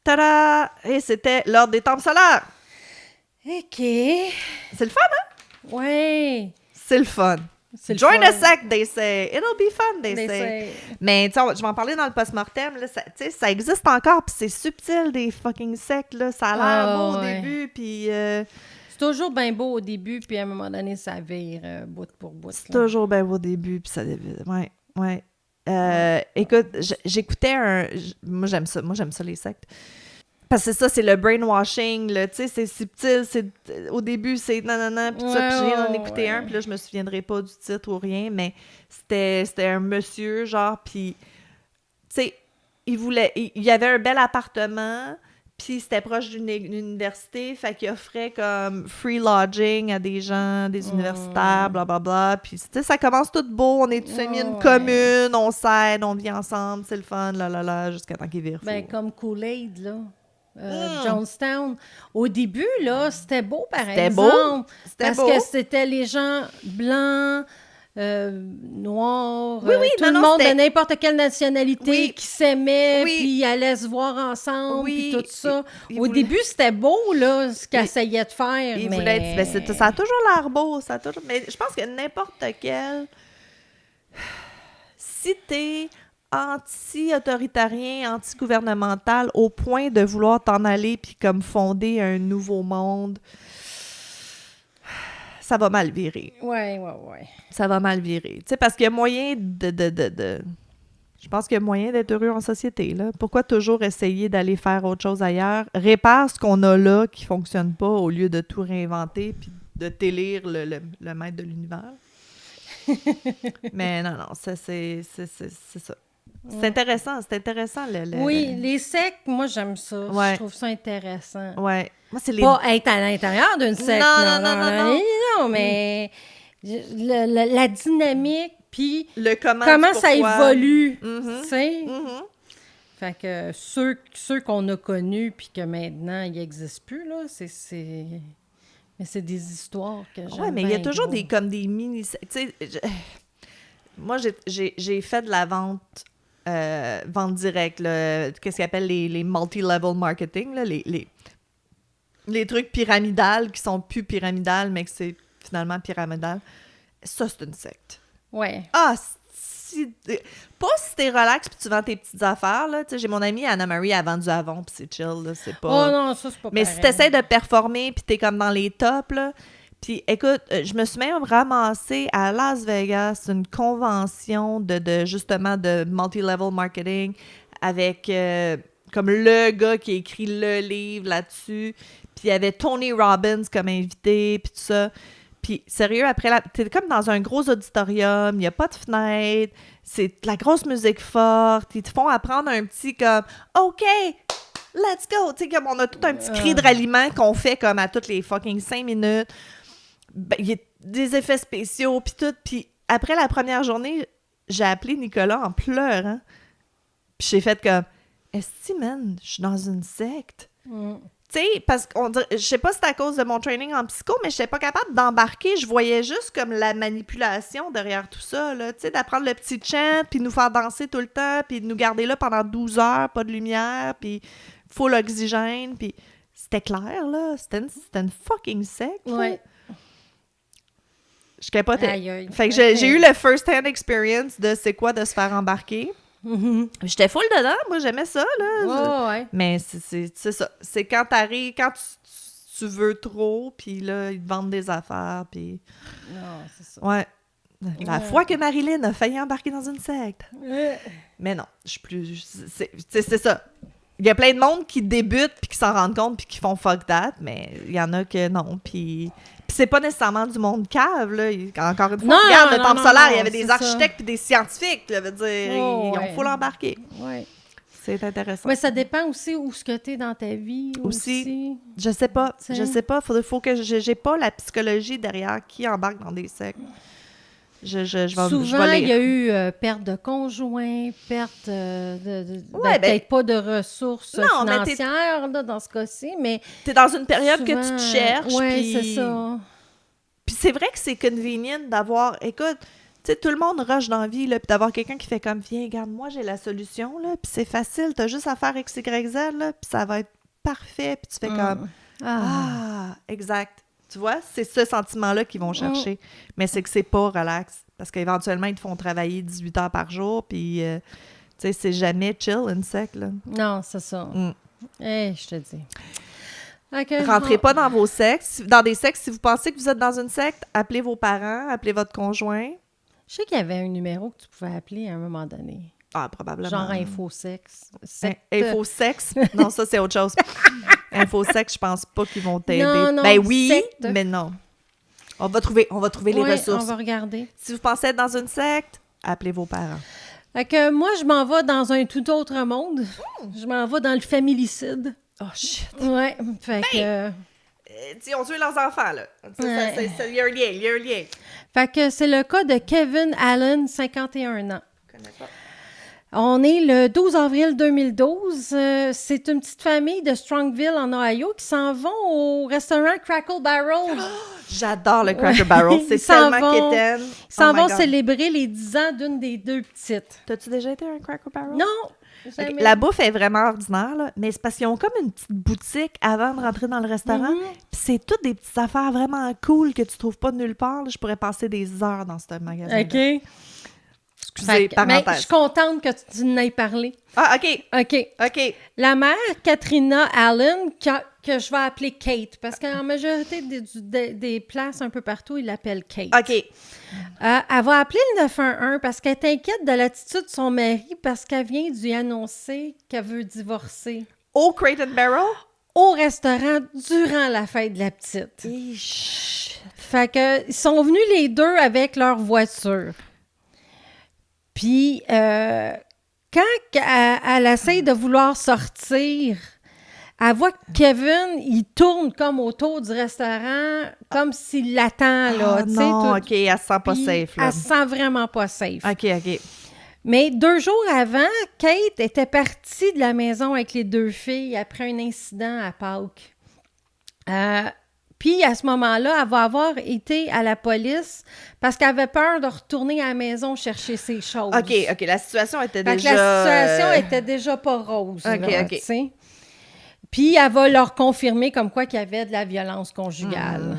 Tada! Et c'était l'Ordre des Temples solaires. OK. C'est le fun, hein? Oui. C'est le fun. Join the sect, they say. It'll be fun, they say. Mais tu sais, je vais en parler dans le post-mortem. Là, ça existe encore, puis c'est subtil, des fucking sectes. Là. Ça a l'air beau au début, puis... C'est toujours bien beau au début, puis à un moment donné, ça vire bout pour bout. C'est toujours bien beau au début, puis ça... Ouais. Écoute, j'écoutais moi, j'aime ça les sectes. Parce que c'est ça, c'est le brainwashing, là, tu sais, c'est subtil, au début, c'est nanana, puis tout ça, puis j'ai en écouté un, puis là, je me souviendrai pas du titre ou rien, mais c'était un monsieur, genre, puis, tu sais, il y avait un bel appartement, puis c'était proche d'une université, fait qu'il offrait comme free lodging à des gens, des universitaires, blablabla, puis, tu sais, ça commence tout beau, on est tous mis une commune, on s'aide, on vit ensemble, c'est le fun, là, jusqu'à temps qu'il vire fou. Ben, comme Kool-Aid, là. Jonestown. Au début, là, c'était beau, par exemple. C'était beau. Parce que c'était les gens blancs, noirs, tout le monde de n'importe quelle nationalité qui s'aimaient, puis ils allaient se voir ensemble, puis tout ça. Au début, c'était beau, là, ce qu'ils essayaient de faire. Ça a toujours l'air beau. Mais je pense que n'importe quel... Si t'es anti-autoritarien, anti-gouvernemental, au point de vouloir t'en aller puis comme fonder un nouveau monde, ça va mal virer. Ouais. Ça va mal virer. Tu sais, parce qu'il y a moyen Je pense qu'il y a moyen d'être heureux en société, là. Pourquoi toujours essayer d'aller faire autre chose ailleurs? Répare ce qu'on a là qui fonctionne pas au lieu de tout réinventer puis de t'élire le maître de l'univers. Mais non, c'est ça. C'est intéressant. Oui, les sectes, moi, j'aime ça. Ouais. Je trouve ça intéressant. Ouais. Moi, c'est les... Pas être à l'intérieur d'une secte. Non, mais la dynamique, puis comment ça évolue, Mm-hmm. tu sais. Mm-hmm. Fait que ceux qu'on a connus, puis que maintenant, ils n'existent plus, là, Mais c'est des histoires que j'aime. Ouais, mais il y a toujours des mini... Tu sais, moi, j'ai fait de la vente directe, qu'est-ce qu'ils appellent les multi-level marketing, là, les trucs pyramidales qui sont plus pyramidales, mais que c'est finalement pyramidal. Ça, c'est une secte. Ouais. Ah, pas si t'es relax puis tu vends tes petites affaires, là. Tu sais, j'ai mon amie Anna-Marie, elle vend du Avon puis c'est chill, là, c'est pas... Oh non, ça, c'est pas mais pareil. si t'essaies de performer puis t'es comme dans les tops, là... Puis écoute, je me suis même ramassée à Las Vegas, une convention de justement de multi-level marketing avec comme le gars qui a écrit le livre là-dessus. Puis il y avait Tony Robbins comme invité, puis tout ça. Puis sérieux, après, t'es comme dans un gros auditorium, il n'y a pas de fenêtre, c'est de la grosse musique forte, ils te font apprendre un petit comme « OK, let's go! » Tu sais, comme on a tout un petit cri de ralliement qu'on fait comme à toutes les fucking 5 minutes. Ben, il y a des effets spéciaux, puis tout. Puis après la première journée, j'ai appelé Nicolas en pleurant. Puis j'ai fait comme « Esti, man, je suis dans une secte. » Tu sais, parce qu'on dirait, je sais pas si c'est à cause de mon training en psycho, mais je n'étais pas capable d'embarquer. Je voyais juste comme la manipulation derrière tout ça, là. Tu sais, d'apprendre le petit chant, puis nous faire danser tout le temps, puis de nous garder là pendant 12 heures, pas de lumière, puis full oxygène, puis c'était clair, là. C'était une fucking secte. Ouais. Je capotais. Aïe. Fait que j'ai eu le first-hand experience de c'est quoi de se faire embarquer. Mm-hmm. J'étais full dedans, moi j'aimais ça, là. Ouais. Mais c'est ça. C'est quand t'arrives, quand tu veux trop, puis là, ils te vendent des affaires, puis... Non, c'est ça. Ouais. La fois que Marilyn a failli embarquer dans une secte. Mais non, je suis plus... C'est ça. Il y a plein de monde qui débutent, puis qui s'en rendent compte, puis qui font « fuck that », mais il y en a que non, puis c'est pas nécessairement du monde cave, là. Encore une fois, regarde, le temple solaire, il y avait des architectes puis des scientifiques, là, veut dire, ils ont full embarqué. Ouais. C'est intéressant. Mais ça dépend aussi où ce que t'es dans ta vie. Aussi. Je sais pas. Faut que j'ai pas la psychologie derrière qui embarque dans des sectes. Souvent, il y a eu perte de conjoint, perte peut-être pas de ressources financières là, dans ce cas-ci, mais... T'es dans une période souvent, que tu te cherches. Oui, c'est ça. Puis c'est vrai que c'est convenient d'avoir... Écoute, tu sais, tout le monde rush dans la vie, là, puis d'avoir quelqu'un qui fait comme, viens, regarde, moi, j'ai la solution, là, puis c'est facile, t'as juste à faire X, Y, Z, là, puis ça va être parfait, puis tu fais comme, exact. Tu vois, c'est ce sentiment-là qu'ils vont chercher. Mais c'est que c'est pas relax. Parce qu'éventuellement, ils te font travailler 18 heures par jour. Puis, tu sais, c'est jamais chill, une secte, là. Non, c'est ça. Je te dis. Okay. Rentrez pas dans vos sectes. Dans des sectes, si vous pensez que vous êtes dans une secte, appelez vos parents, appelez votre conjoint. Je sais qu'il y avait un numéro que tu pouvais appeler à un moment donné. Ah, probablement. Genre infosex. Infosex? Non, ça, c'est autre chose. Infosex, je pense pas qu'ils vont t'aider. Non, Ben oui, secte. mais non. On va trouver les ressources. On va regarder. Si vous pensez être dans une secte, appelez vos parents. Fait que moi, je m'en vais dans un tout autre monde. Je m'en vais dans le familicide. Oh, shit. Ouais, fait que... Ils ont tué leurs enfants, là. Il y a un lien. Fait que c'est le cas de Kevin Allen, 51 ans. Je connais pas. On est le 12 avril 2012. C'est une petite famille de Strongville, en Ohio, qui s'en vont au restaurant Crackle Barrel. J'adore le Cracker Barrel. C'est Ils s'en tellement vont- quétaine. Ils s'en Oh my vont God. célébrer les 10 ans d'une des deux petites. T'as-tu déjà été à un Cracker Barrel? Non! Ok, Jamais. la bouffe est vraiment ordinaire, là, mais c'est parce qu'ils ont comme une petite boutique avant de rentrer dans le restaurant. Puis c'est toutes des petites affaires vraiment cool que tu trouves pas nulle part. Là. Je pourrais passer des heures dans ce magasin. OK. Excusez, Mais je parenthèse. suis contente que tu n'aies parlé. Ah, OK. OK. OK. La mère, Katrina Allen, que je vais appeler Kate, parce qu'en majorité des places un peu partout, ils l'appellent Kate. OK. Elle va appeler le 911 parce qu'elle est inquiète de l'attitude de son mari parce qu'elle vient de lui annoncer qu'elle veut divorcer Au Crate and Barrel? au restaurant durant la fête de la petite. Fait que ils sont venus les deux avec leur voiture. Puis, quand elle essaie de vouloir sortir, elle voit que Kevin, il tourne comme autour du restaurant, comme s'il l'attend, là. Ah, tu sais, non, tout. OK, elle se sent pas Puis, safe, là. elle se sent vraiment pas safe. OK, OK. Mais 2 jours avant, Kate était partie de la maison avec les 2 filles après un incident à Pâques. Puis, à ce moment-là, elle va avoir été à la police parce qu'elle avait peur de retourner à la maison chercher ses choses. OK, la situation était Fait que déjà... la situation était déjà pas rose. OK, là, OK. tu sais. Puis, elle va leur confirmer comme quoi qu'il y avait de la violence conjugale.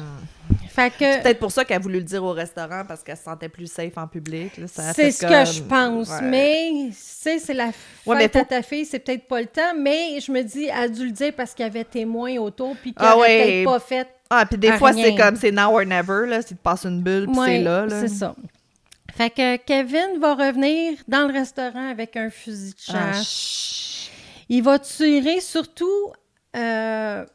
Fait que... C'est peut-être pour ça qu'elle a voulu le dire au restaurant, parce qu'elle se sentait plus safe en public. Là. Ça a C'est fait ce comme... que je pense, Ouais. mais tu sais, c'est la Ouais, fête mais à ta fille, c'est peut-être pas le temps, mais je me dis, elle a dû le dire parce qu'il y avait témoins autour, puis qu'elle Ah aurait ouais. peut-être pas fait. Ah, puis des à fois, rien. c'est comme, c'est now or never, là. Si tu passes une bulle, puis Ouais, c'est là, là. c'est ça. Fait que Kevin va revenir dans le restaurant avec un fusil de Ah, chasse. Il va tirer surtout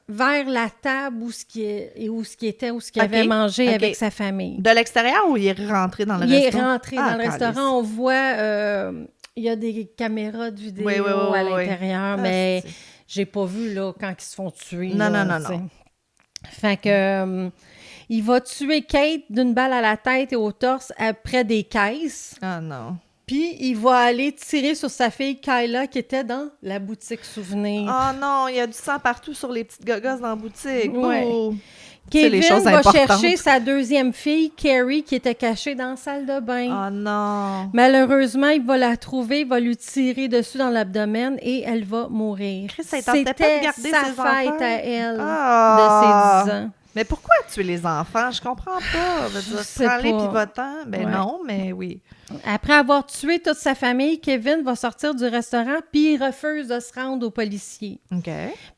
vers la table où ce qu'il avait mangé ok. avec sa famille. De l'extérieur ou il est rentré dans le Il est restaurant? rentré dans le restaurant. On voit, il y a des caméras de vidéo Oui, à l'intérieur, Ah, mais c'est- j'ai pas vu là, quand ils se font tuer. Non, là, non, tu sais. non. Fait que il va tuer Kate d'une balle à la tête et au torse après des caisses. Ah non. Puis il va aller tirer sur sa fille Kyla qui était dans la boutique souvenir. Oh non, il y a du sang partout sur les petites gogosses dans la boutique. Ouais. Oh. C'est les Kevin choses va importantes. chercher sa deuxième fille, Carrie, qui était cachée dans la salle de bain. Oh non. Malheureusement, il va la trouver, il va lui tirer dessus dans l'abdomen et elle va mourir. Chris, elle tentait pas de C'était garder sa ses fête enfants. à elle Ah. de ses 10 ans. Mais pourquoi tuer les enfants? Je comprends pas. Je veux dire, sais prends-les pas. puis va-t'en. Ben Ouais. non, mais oui. Après avoir tué toute sa famille, Kevin va sortir du restaurant puis il refuse de se rendre aux policiers. OK.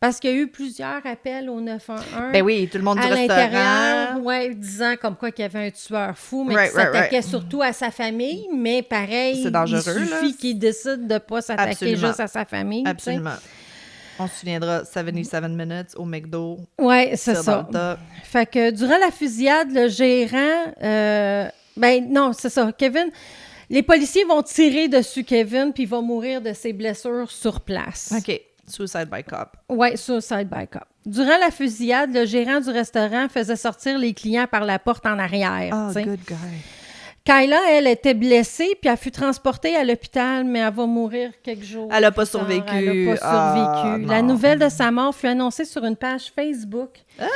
Parce qu'il y a eu plusieurs appels au 911. Ben oui, tout le monde du à l'intérieur, restaurant. ouais, disant comme quoi qu'il y avait un tueur fou, mais Right, qui right, s'attaquait right. surtout à sa famille. Mais pareil, C'est dangereux, il suffit là. qu'il décide de ne pas s'attaquer Absolument. juste à sa famille. tu sais. Absolument. On se souviendra 77 minutes au McDo. Ouais, c'est Sur ça. dans le tas. Fait que durant la fusillade, le gérant... ben non, c'est ça. Kevin... Les policiers vont tirer dessus Kevin, puis il va mourir de ses blessures sur place. OK. Suicide by cop. Ouais, suicide by cop. Durant la fusillade, le gérant du restaurant faisait sortir les clients par la porte en arrière. Oh, tu sais. good guy. Kyla, elle, était blessée, puis elle fut transportée à l'hôpital, mais elle va mourir quelques jours. Elle a pas plus tard. survécu. Elle n'a pas survécu. Ah, La non. nouvelle de sa mort fut annoncée sur une page Facebook,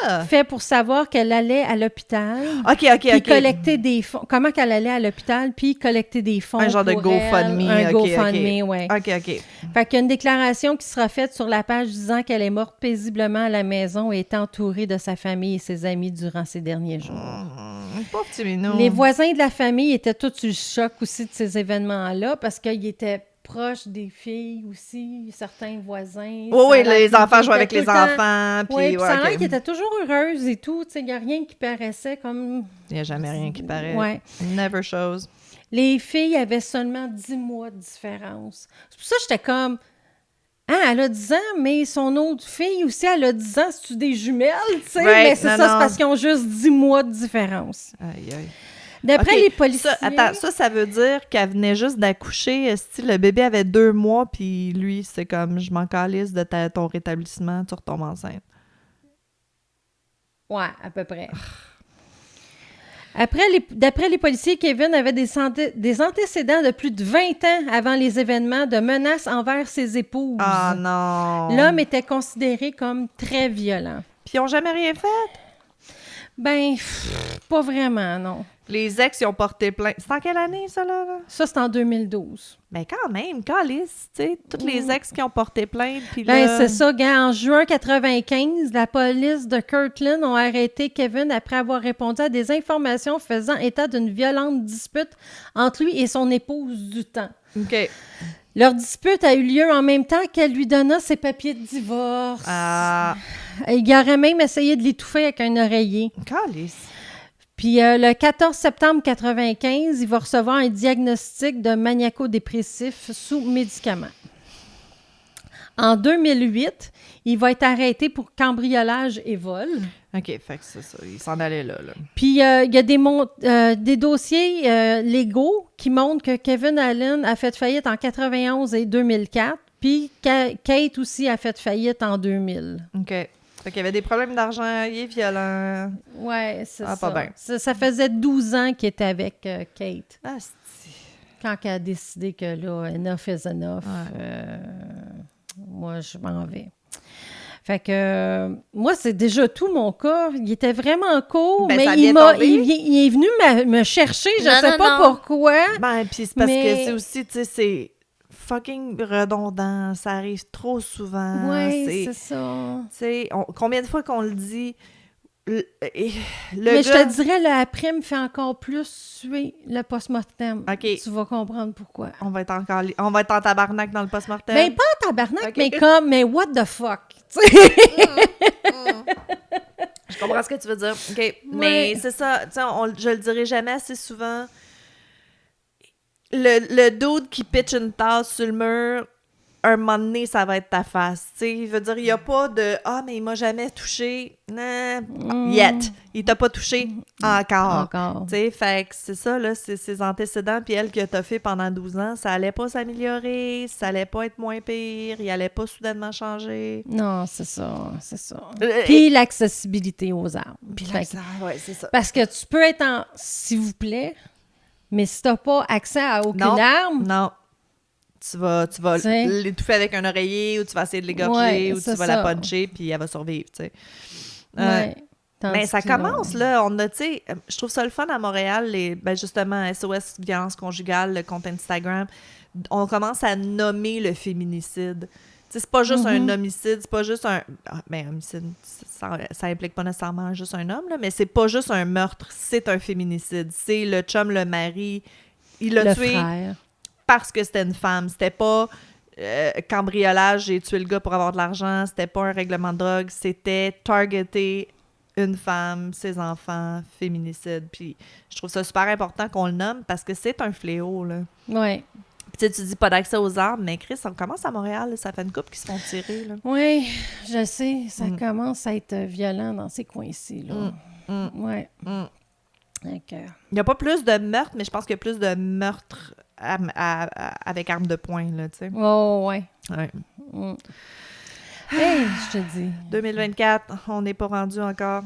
Ah. fait pour savoir qu'elle allait à l'hôpital, OK, OK, puis OK. collecter des fonds. Comment qu'elle allait à l'hôpital, puis collecter des fonds Un genre de pour elle. GoFundMe. Un OK, GoFundMe, OK. ouais. OK, OK. Fait qu'il y a une déclaration qui sera faite sur la page disant qu'elle est morte paisiblement à la maison et est entourée de sa famille et ses amis durant ces derniers jours. Pauvre petit minou. Les voisins de la famille étaient tous sous le choc aussi de ces événements-là parce qu'ils étaient proche des filles aussi, certains voisins. Oui, les enfants jouent avec les enfants. Oui, puis ça a l'air qu'ils étaient toujours heureuses et tout. Il n'y a rien qui paraissait comme... Il n'y a jamais rien qui paraît. Ouais. Never shows. Les filles avaient seulement 10 mois de différence. C'est pour ça que j'étais comme... Ah, elle a 10 ans, mais son autre fille aussi, elle a 10 ans. C'est-tu des jumelles, tu sais? Right, mais c'est parce qu'ils ont juste 10 mois de différence. Aïe, aïe. D'après les policiers... Ça veut dire qu'elle venait juste d'accoucher. Le bébé avait 2 mois, puis lui, c'est comme, je m'en calisse de ton rétablissement, tu retombes enceinte. Ouais, à peu près. D'après les policiers, Kevin avait des antécédents de plus de 20 ans avant les événements de menaces envers ses épouses. Ah non! L'homme était considéré comme très violent. Puis ils n'ont jamais rien fait? Ben, pas vraiment, non. Les ex, ils ont porté plainte. C'est en quelle année, ça, là? Ça, c'est en 2012. Ben quand même, calice, tu sais, toutes les ex qui ont porté plainte, puis Ben, là... c'est ça, gars. En juin 95, la police de Kirtland ont arrêté Kevin après avoir répondu à des informations faisant état d'une violente dispute entre lui et son épouse du temps. OK. Leur dispute a eu lieu en même temps qu'elle lui donna ses papiers de divorce. Ah... Il aurait même essayé de l'étouffer avec un oreiller. Calice. Puis le 14 septembre 95, il va recevoir un diagnostic de maniaco-dépressif sous médicaments. En 2008, il va être arrêté pour cambriolage et vol. OK, fait que c'est ça. Il s'en allait là. Puis il y a des dossiers légaux qui montrent que Kevin Allen a fait faillite en 91 et 2004. Puis Kate aussi a fait faillite en 2000. OK. Fait qu'il y avait des problèmes d'argent, il est violent. Ouais, c'est ça. Pas bien. Ça faisait 12 ans qu'il était avec Kate. Ah, c'est... Quand elle a décidé que là, enough is enough, Ouais. moi, je m'en vais. Fait que moi, c'est déjà tout mon cas. Il était vraiment court, Ben, mais ça il est venu me chercher, je sais pas pourquoi. Ben, puis c'est parce que c'est aussi, tu sais, c'est fucking redondant. Ça arrive trop souvent. Oui, c'est ça. Tu sais, combien de fois qu'on le dit... Mais je te dirais, le après me fait encore plus suer le post-mortem. OK. Tu vas comprendre pourquoi. On va être en tabarnak dans le post-mortem. Ben, pas en tabarnak, OK. mais what the fuck? Je comprends ce que tu veux dire. OK. Mais c'est ça, tu sais, je le dirai jamais assez souvent. Le dude qui pitch une tasse sur le mur, un moment donné, ça va être ta face. Tu sais, il veut dire, il n'y a pas de « Ah, mais il m'a jamais touché. » Non, yet. Il t'a pas touché encore. Tu sais, fait que c'est ça, là, c'est ses antécédents. Puis elle qui a toffé pendant 12 ans, ça allait pas s'améliorer, ça allait pas être moins pire, il allait pas soudainement changer. Non, c'est ça. Puis l'accessibilité aux armes. Puis ouais, c'est ça. Parce que tu peux être en « s'il vous plaît », mais si t'as pas accès à aucune arme... Non. Tu vas l'étouffer avec un oreiller ou tu vas essayer de l'égorger ou tu vas la puncher puis elle va survivre, tu sais. Mais ça commence, là. On a, tu sais, je trouve ça le fun à Montréal, justement, SOS Violence Conjugale, le compte Instagram. On commence à nommer le féminicide. Tu sais, c'est pas juste un homicide, c'est pas juste un... homicide, ça implique pas nécessairement juste un homme, là, mais c'est pas juste un meurtre, c'est un féminicide. C'est le chum, le mari, il l'a tué... frère. Parce que c'était une femme. C'était pas cambriolage, j'ai tué le gars pour avoir de l'argent. C'était pas un règlement de drogue. C'était targeter une femme, ses enfants, féminicide. Puis je trouve ça super important qu'on le nomme parce que c'est un fléau, là. Oui. Puis tu dis pas d'accès aux armes, mais Chris, on commence à Montréal, là, ça fait une couple qui se font tirer, là. Oui, je sais. Ça commence à être violent dans ces coins-ci, là. Oui. Okay. Il n'y a pas plus de meurtres, mais je pense qu'il y a plus de meurtres avec arme de poing, là, tu sais. Oh, ouais. Hey, je te dis. 2024, on n'est pas rendu encore.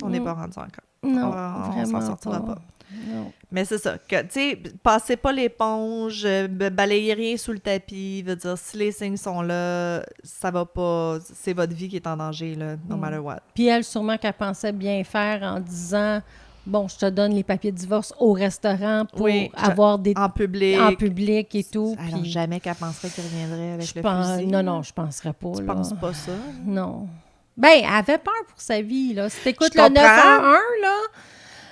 On n'est pas rendu encore. Non, on s'en sortira pas. Non. Mais c'est ça. Tu sais, passez pas l'éponge, balayez rien sous le tapis. Veut dire, si les signes sont là, ça va pas... C'est votre vie qui est en danger, là, no matter what. Puis elle, sûrement qu'elle pensait bien faire en disant... Bon, je te donne les papiers de divorce au restaurant pour avoir des... En public. En public et tout. Alors, puis... jamais qu'elle penserait qu'il reviendrait avec le fusil. Non, je penserais pas. Tu penses pas ça? Non. Ben, elle avait peur pour sa vie, là. Si t'écoutes le 911, là...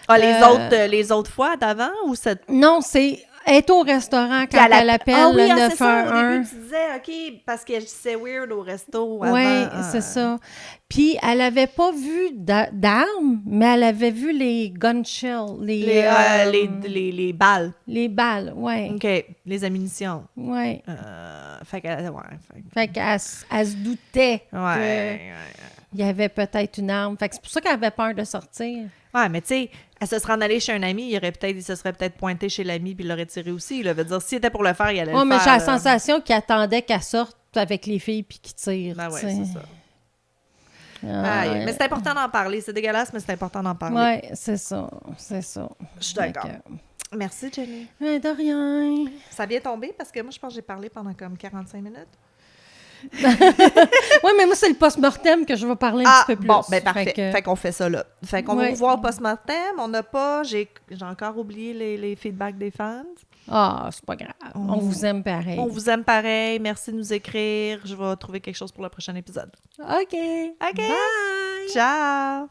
Ah, les autres fois d'avant ou cette... Non, c'est... Elle est au restaurant Puis quand elle appelle ah oui, le c'est ça, au 911. début, tu disais, OK, parce que c'est weird au resto avant. Oui, c'est ça. Puis, elle n'avait pas vu d'armes, mais elle avait vu les gun shells, Les balles. les balles, oui. OK, les ammunitions. Oui. Fait qu'elle Fait qu'elle se doutait ouais. qu'il y avait peut-être une arme. Fait que c'est pour ça qu'elle avait peur de sortir. Ouais, mais tu sais, elle se serait en allée chez un ami, il se serait peut-être pointé chez l'ami puis il l'aurait tiré aussi. Il veut dire, s'il était pour le faire, il allait le faire. Mais j'ai la sensation qu'il attendait qu'elle sorte avec les filles puis qu'il tire. Ben ouais, t'sais. c'est ça. Mais c'est important d'en parler. C'est dégueulasse, mais c'est important d'en parler. Oui, c'est ça. C'est ça. Je suis d'accord. Merci, Jenny. De rien. Ça vient tomber parce que moi, je pense que j'ai parlé pendant comme 45 minutes. Oui, mais moi, c'est le post-mortem que je vais parler un petit peu plus. Bon, ben parfait. Fait qu'on fait ça là. Fait qu'on va vous voir au post-mortem. On n'a pas... J'ai encore oublié les feedbacks des fans. Ah, c'est pas grave. On vous aime pareil. On vous aime pareil. Merci de nous écrire. Je vais trouver quelque chose pour le prochain épisode. OK. OK. Bye. Ciao.